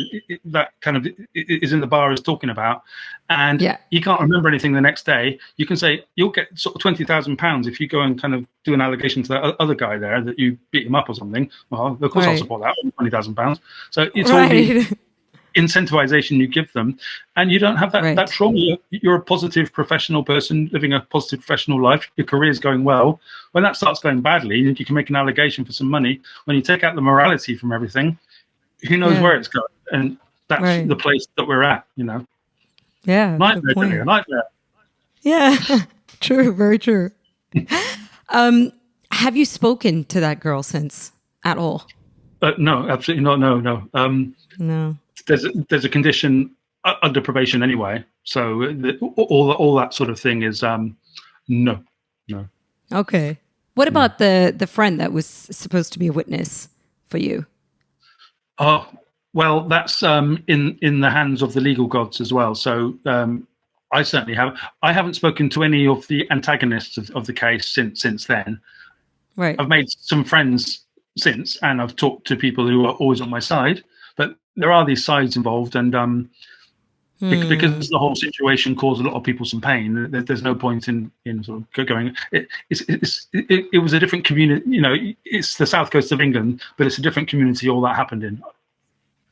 that kind of is in the bar is talking about, and he can't remember anything the next day. You can say you'll get sort of £20,000 if you go and kind of do an allegation to that other guy there that you beat him up or something. Well, of course I'll support that, £20,000. So it's all the incentivization you give them, and you don't have that trauma. You're a positive professional person living a positive professional life. Your career's going well. When that starts going badly, you can make an allegation for some money. When you take out the morality from everything, who knows where it's going? And that's the place that we're at, Yeah. Nightmare. Yeah. True. Very true. Have you spoken to that girl since at all? No, absolutely not. No. No. There's a condition under probation anyway, so all that sort of thing is no. Okay. What about the friend that was supposed to be a witness for you? Oh well, that's in the hands of the legal gods as well. So I certainly haven't spoken to any of the antagonists of the case since then. Right. I've made some friends since, and I've talked to people who are always on my side, but there are these sides involved, and because the whole situation caused a lot of people some pain, there's no point in sort of going. It was a different community. It's the south coast of England, but it's a different community. All that happened in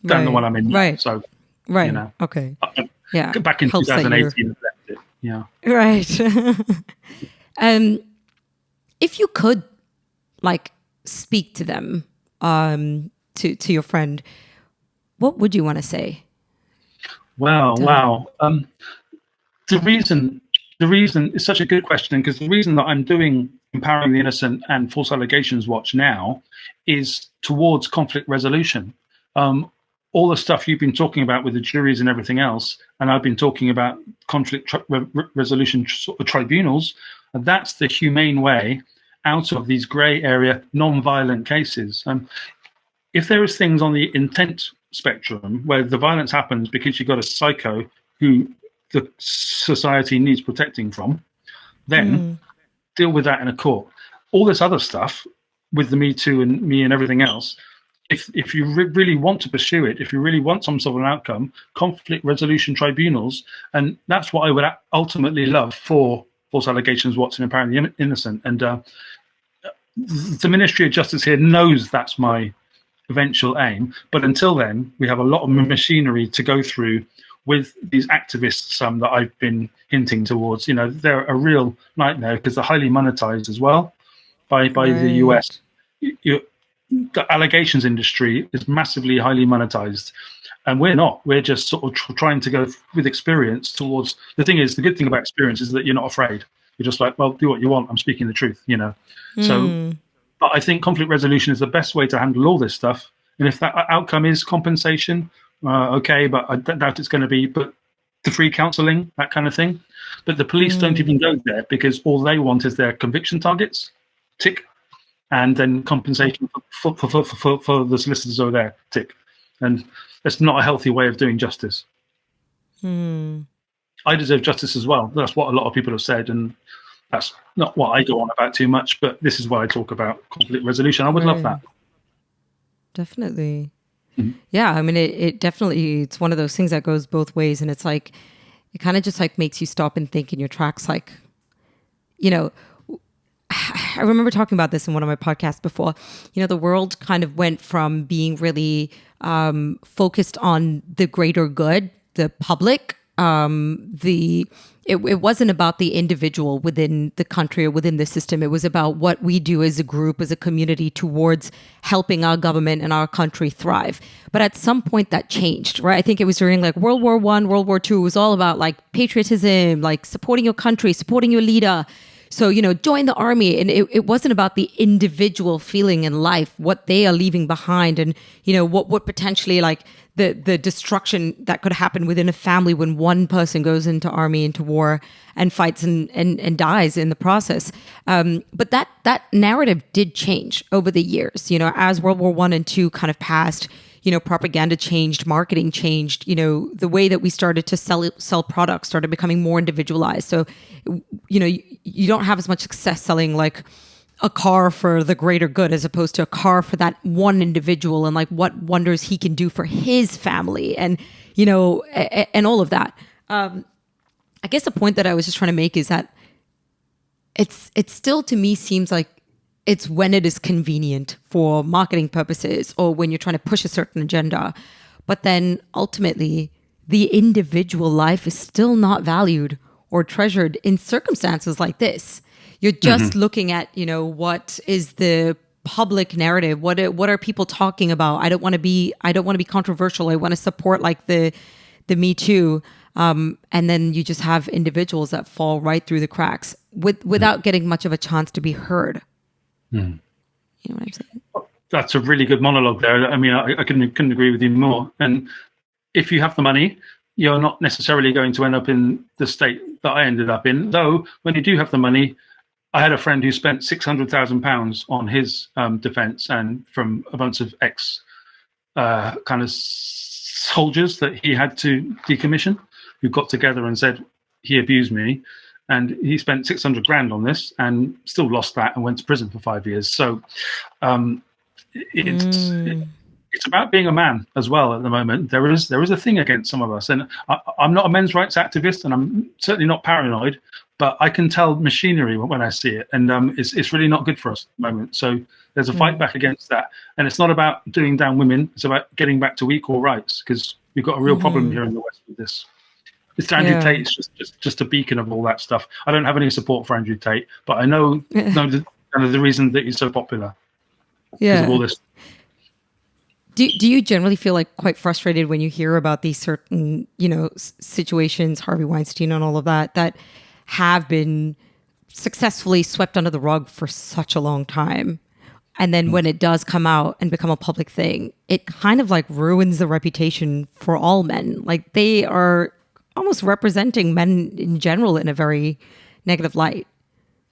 than the one I'm in. Right. So Okay. Back in 2018. Yeah. Right. If you could, speak to them, to your friend, what would you want to say? Wow. The reason is such a good question, because the reason that I'm doing Empowering the Innocent and False Allegations Watch now is towards conflict resolution. All the stuff you've been talking about with the juries and everything else, and I've been talking about conflict resolution sort of tribunals, and that's the humane way out of these grey area non-violent cases. If there is things on the intent spectrum where the violence happens because you've got a psycho who the society needs protecting from, then deal with that in a court. All this other stuff with the MeToo and me and everything else, if you really want to pursue it, if you really want some sort of an outcome, conflict resolution tribunals, and that's what I would ultimately love for False Allegations Watch and Empowering the Innocent. And the Ministry of Justice here knows that's my eventual aim, but until then we have a lot of machinery to go through with these activists that I've been hinting towards. They're a real nightmare because they're highly monetized as well by the US. The allegations industry is massively highly monetized, and we're not. We're just sort of trying to go with experience towards. The good thing about experience is that you're not afraid. You're just like, well, do what you want. I'm speaking the truth, So, but I think conflict resolution is the best way to handle all this stuff. And if that outcome is compensation, okay, but I doubt it's going to be. But the free counselling, that kind of thing. But the police don't even go there because all they want is their conviction targets. Tick. and then compensation for the solicitors over there. Tick. And that's not a healthy way of doing justice. I deserve justice as well. That's what a lot of people have said, and that's not what I go on about too much, but this is what I talk about, conflict resolution. I would love that. Definitely. Yeah, I mean, it definitely, it's one of those things that goes both ways, and it's like, it kind of just like makes you stop and think in your tracks. Like, you know, I remember talking about this in one of my podcasts before. You know, the world kind of went from being really focused on the greater good, the public. It wasn't about the individual within the country or within the system. It was about what we do as a group, as a community, towards helping our government and our country thrive. But at some point that changed, right? I think it was during like World War I, World War II. It was all about like patriotism, like supporting your country, supporting your leader. So, you know, join the army. And it wasn't about the individual feeling in life, what they are leaving behind, and, you know, what potentially like the destruction that could happen within a family when one person goes into army, into war, and fights and dies in the process. But that narrative did change over the years, you know, as World War I and II kind of passed. You know, propaganda changed, marketing changed, you know, the way that we started to sell products started becoming more individualized. So, you know, you don't have as much success selling like a car for the greater good as opposed to a car for that one individual and like what wonders he can do for his family and, you know, and all of that. I guess the point that I was just trying to make is that it's still, to me, seems like it's when it is convenient for marketing purposes or when you're trying to push a certain agenda. But then ultimately, the individual life is still not valued or treasured in circumstances like this. You're just looking at, you know, what is the public narrative? What are people talking about? I don't want to be controversial. I want to support like the MeToo. And then you just have individuals that fall right through the cracks without getting much of a chance to be heard. You know what I'm saying? That's a really good monologue there. I mean, I couldn't agree with you more. And if you have the money, you're not necessarily going to end up in the state that I ended up in. Though, when you do have the money, I had a friend who spent £600,000 on his defence, and from a bunch of ex kind of soldiers that he had to decommission, who got together and said, he abused me. And he spent 600 grand on this and still lost that and went to prison for 5 years. So it's about being a man as well at the moment. There is a thing against some of us. And I'm not a men's rights activist, and I'm certainly not paranoid, but I can tell machinery when I see it. And it's really not good for us at the moment. So there's a fight back against that. And it's not about doing down women. It's about getting back to equal rights, because we've got a real problem here in the West with this. It's Andrew Tate's just a beacon of all that stuff. I don't have any support for Andrew Tate, but I know the reason that he's so popular. Because of all this. Do you generally feel like quite frustrated when you hear about these certain, you know, situations, Harvey Weinstein and all of that have been successfully swept under the rug for such a long time? And then when it does come out and become a public thing, it kind of like ruins the reputation for all men. Like they are almost representing men in general in a very negative light,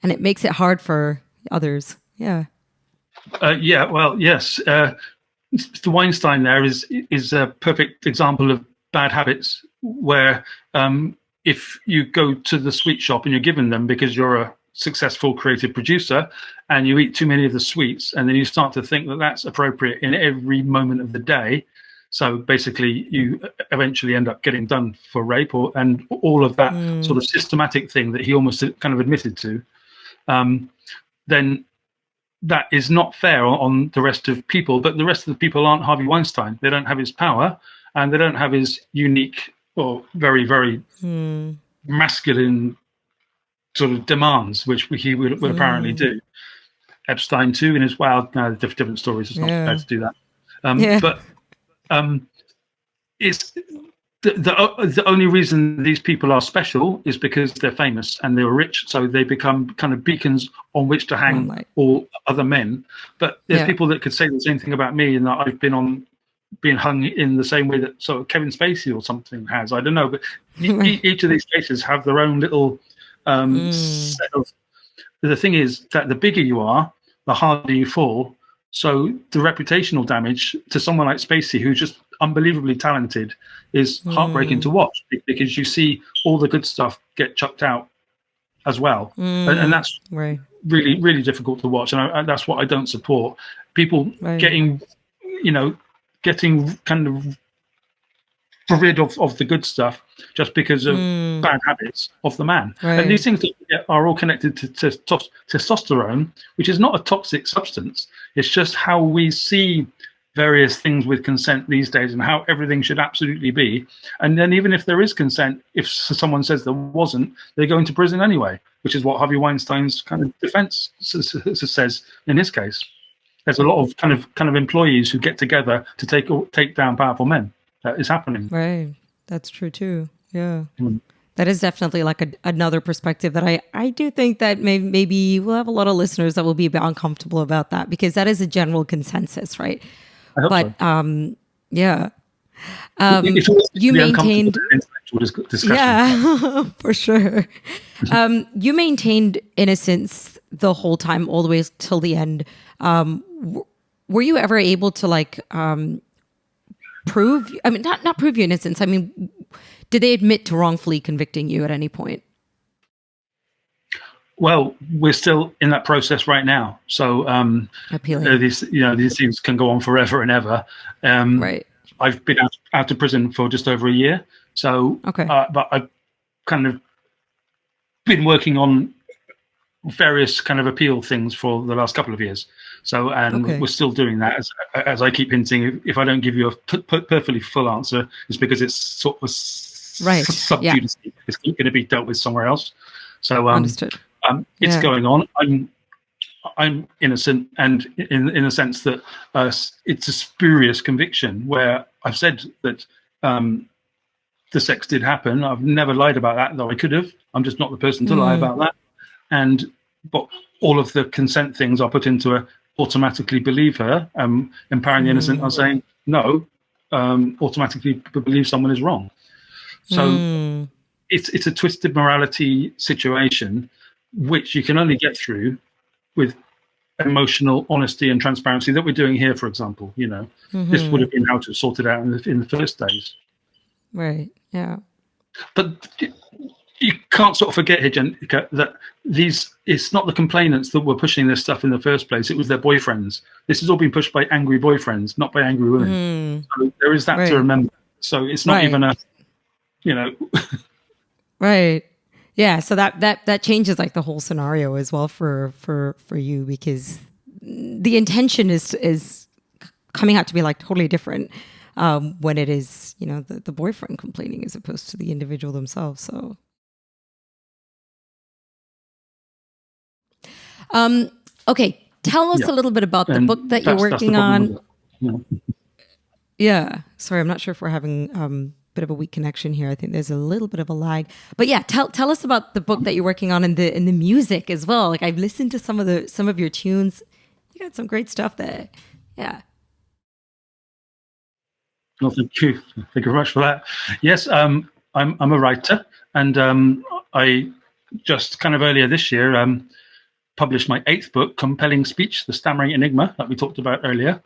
and it makes it hard for others. Well, yes. The Weinstein there is a perfect example of bad habits, where if you go to the sweet shop and you're given them because you're a successful creative producer, and you eat too many of the sweets, and then you start to think that that's appropriate in every moment of the day. So basically, you eventually end up getting done for rape, and all of that sort of systematic thing that he almost kind of admitted to. Then that is not fair on the rest of people. But the rest of the people aren't Harvey Weinstein. They don't have his power, and they don't have his unique or very, very masculine sort of demands, which he would apparently do. Epstein too, in his different stories. It's not fair to do that. But it's the only reason these people are special is because they're famous and they're rich, so they become kind of beacons on which to hang all other men. But there's people that could say the same thing about me, and that I've been hung in the same way that sort of Kevin Spacey or something has. I don't know, but each of these cases have their own little set of. The thing is that the bigger you are, the harder you fall. So the reputational damage to someone like Spacey, who's just unbelievably talented, is heartbreaking to watch, because you see all the good stuff get chucked out as well, and that's Right. really, really difficult to watch, and that's what I don't support. People getting kind of rid of the good stuff just because of bad habits of the man. And these things are all connected to testosterone, which is not a toxic substance. It's just how we see various things with consent these days and how everything should absolutely be. And then even if there is consent, if someone says there wasn't, they go into prison anyway, which is what Harvey Weinstein's kind of defense says in his case. There's a lot of kind of employees who get together to take down powerful men. That is happening. Right. That's true too. Yeah. That is definitely like another perspective that I do think that maybe we'll have a lot of listeners that will be a bit uncomfortable about that, because that is a general consensus, right? I hope so. Yeah. You maintained discussion. Yeah, for sure. You maintained innocence the whole time, all the way till the end. Were you ever able to prove? I mean, not prove your innocence. I mean, did they admit to wrongfully convicting you at any point? Well, we're still in that process right now. So appealing. These things can go on forever and ever. Right. I've been out of prison for just over a year. So, but I've kind of been working on various kind of appeal things for the last couple of years. So, and we're still doing that. As I keep hinting, if I don't give you a perfectly full answer, it's because it's sort of subjudice. It's going to be dealt with somewhere else. So, understood. It's going on. I'm innocent, and in a sense that it's a spurious conviction where I've said that the sex did happen. I've never lied about that, though I could have. I'm just not the person to lie about that. But all of the consent things are put into a automatically believe her. Empowering the innocent are saying no, automatically believe someone is wrong. So it's a twisted morality situation, which you can only get through with emotional honesty and transparency that we're doing here. For example, this would have been how to sort it out in the first days. Right. Yeah. But you can't sort of forget, Jenica, that it's not the complainants that were pushing this stuff in the first place. It was their boyfriends. This has all been pushed by angry boyfriends, not by angry women. So there is that to remember. So it's not even a, Right. Yeah. So that changes like the whole scenario as well for you, because the intention is coming out to be like totally different when it is, the boyfriend complaining as opposed to the individual themselves. So. Okay. Tell us a little bit about the book that you're working on. Yeah. Sorry, I'm not sure if we're having a bit of a weak connection here. I think there's a little bit of a lag. But yeah, tell us about the book that you're working on and the music as well. Like, I've listened to some of your tunes. You got some great stuff there. Yeah. Well, thank you. Thank you very much for that. Yes, I'm a writer, and I just kind of earlier this year published my 8th book, Compelling Speech, The Stammering Enigma, that we talked about earlier.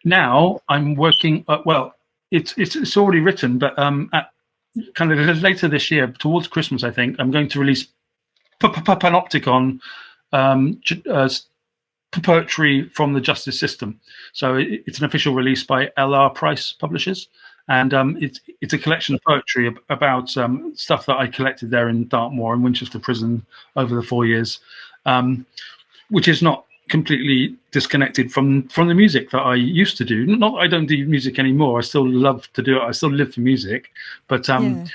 Now I'm working, it's already written, but at kind of later this year, towards Christmas, I think, I'm going to release Panopticon poetry from the justice system. So it's an official release by L.R. Price Publishers. And it's a collection of poetry about stuff that I collected there in Dartmoor and Winchester Prison over the 4 years, which is not completely disconnected from the music that I used to do. Not that I don't do music anymore. I still love to do it. I still live for music. But that's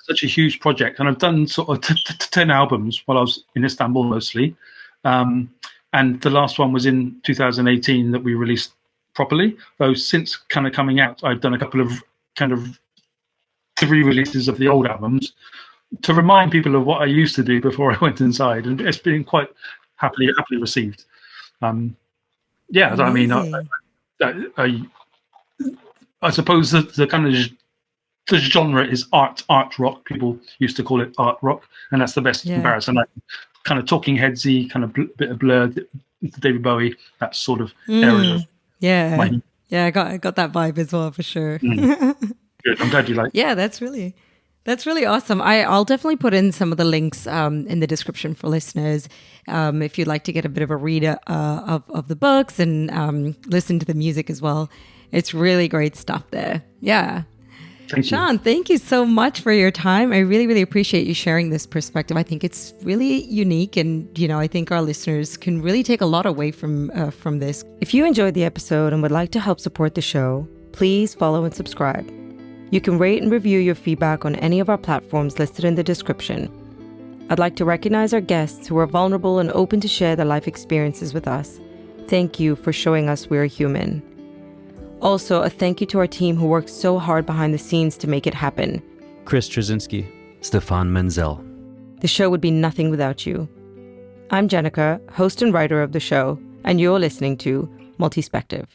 such a huge project. And I've done sort of 10 albums while I was in Istanbul mostly. And the last one was in 2018 that we released properly, though since kind of coming out, I've done a couple of kind of re-releases of the old albums to remind people of what I used to do before I went inside, and it's been quite happily received. Yeah, I mean, I suppose the kind of the genre is art rock. People used to call it art rock, and that's the best comparison kind of Talking Headsy, kind of bit of Blur, David Bowie, that sort of area. Yeah. Yeah, I got that vibe as well, for sure. Good. I'm glad you like it. Yeah, that's really awesome. I'll definitely put in some of the links in the description for listeners if you'd like to get a bit of a read of the books and listen to the music as well. It's really great stuff there. Yeah. Thank you. Sean, thank you so much for your time. I really, really appreciate you sharing this perspective. I think it's really unique, and I think our listeners can really take a lot away from this. If you enjoyed the episode and would like to help support the show, please follow and subscribe. You can rate and review your feedback on any of our platforms listed in the description. I'd like to recognize our guests who are vulnerable and open to share their life experiences with us. Thank you for showing us we're human. Also, a thank you to our team who worked so hard behind the scenes to make it happen. Chris Trzynski. Stefan Menzel. The show would be nothing without you. I'm Jenica, host and writer of the show, and you're listening to Multispective.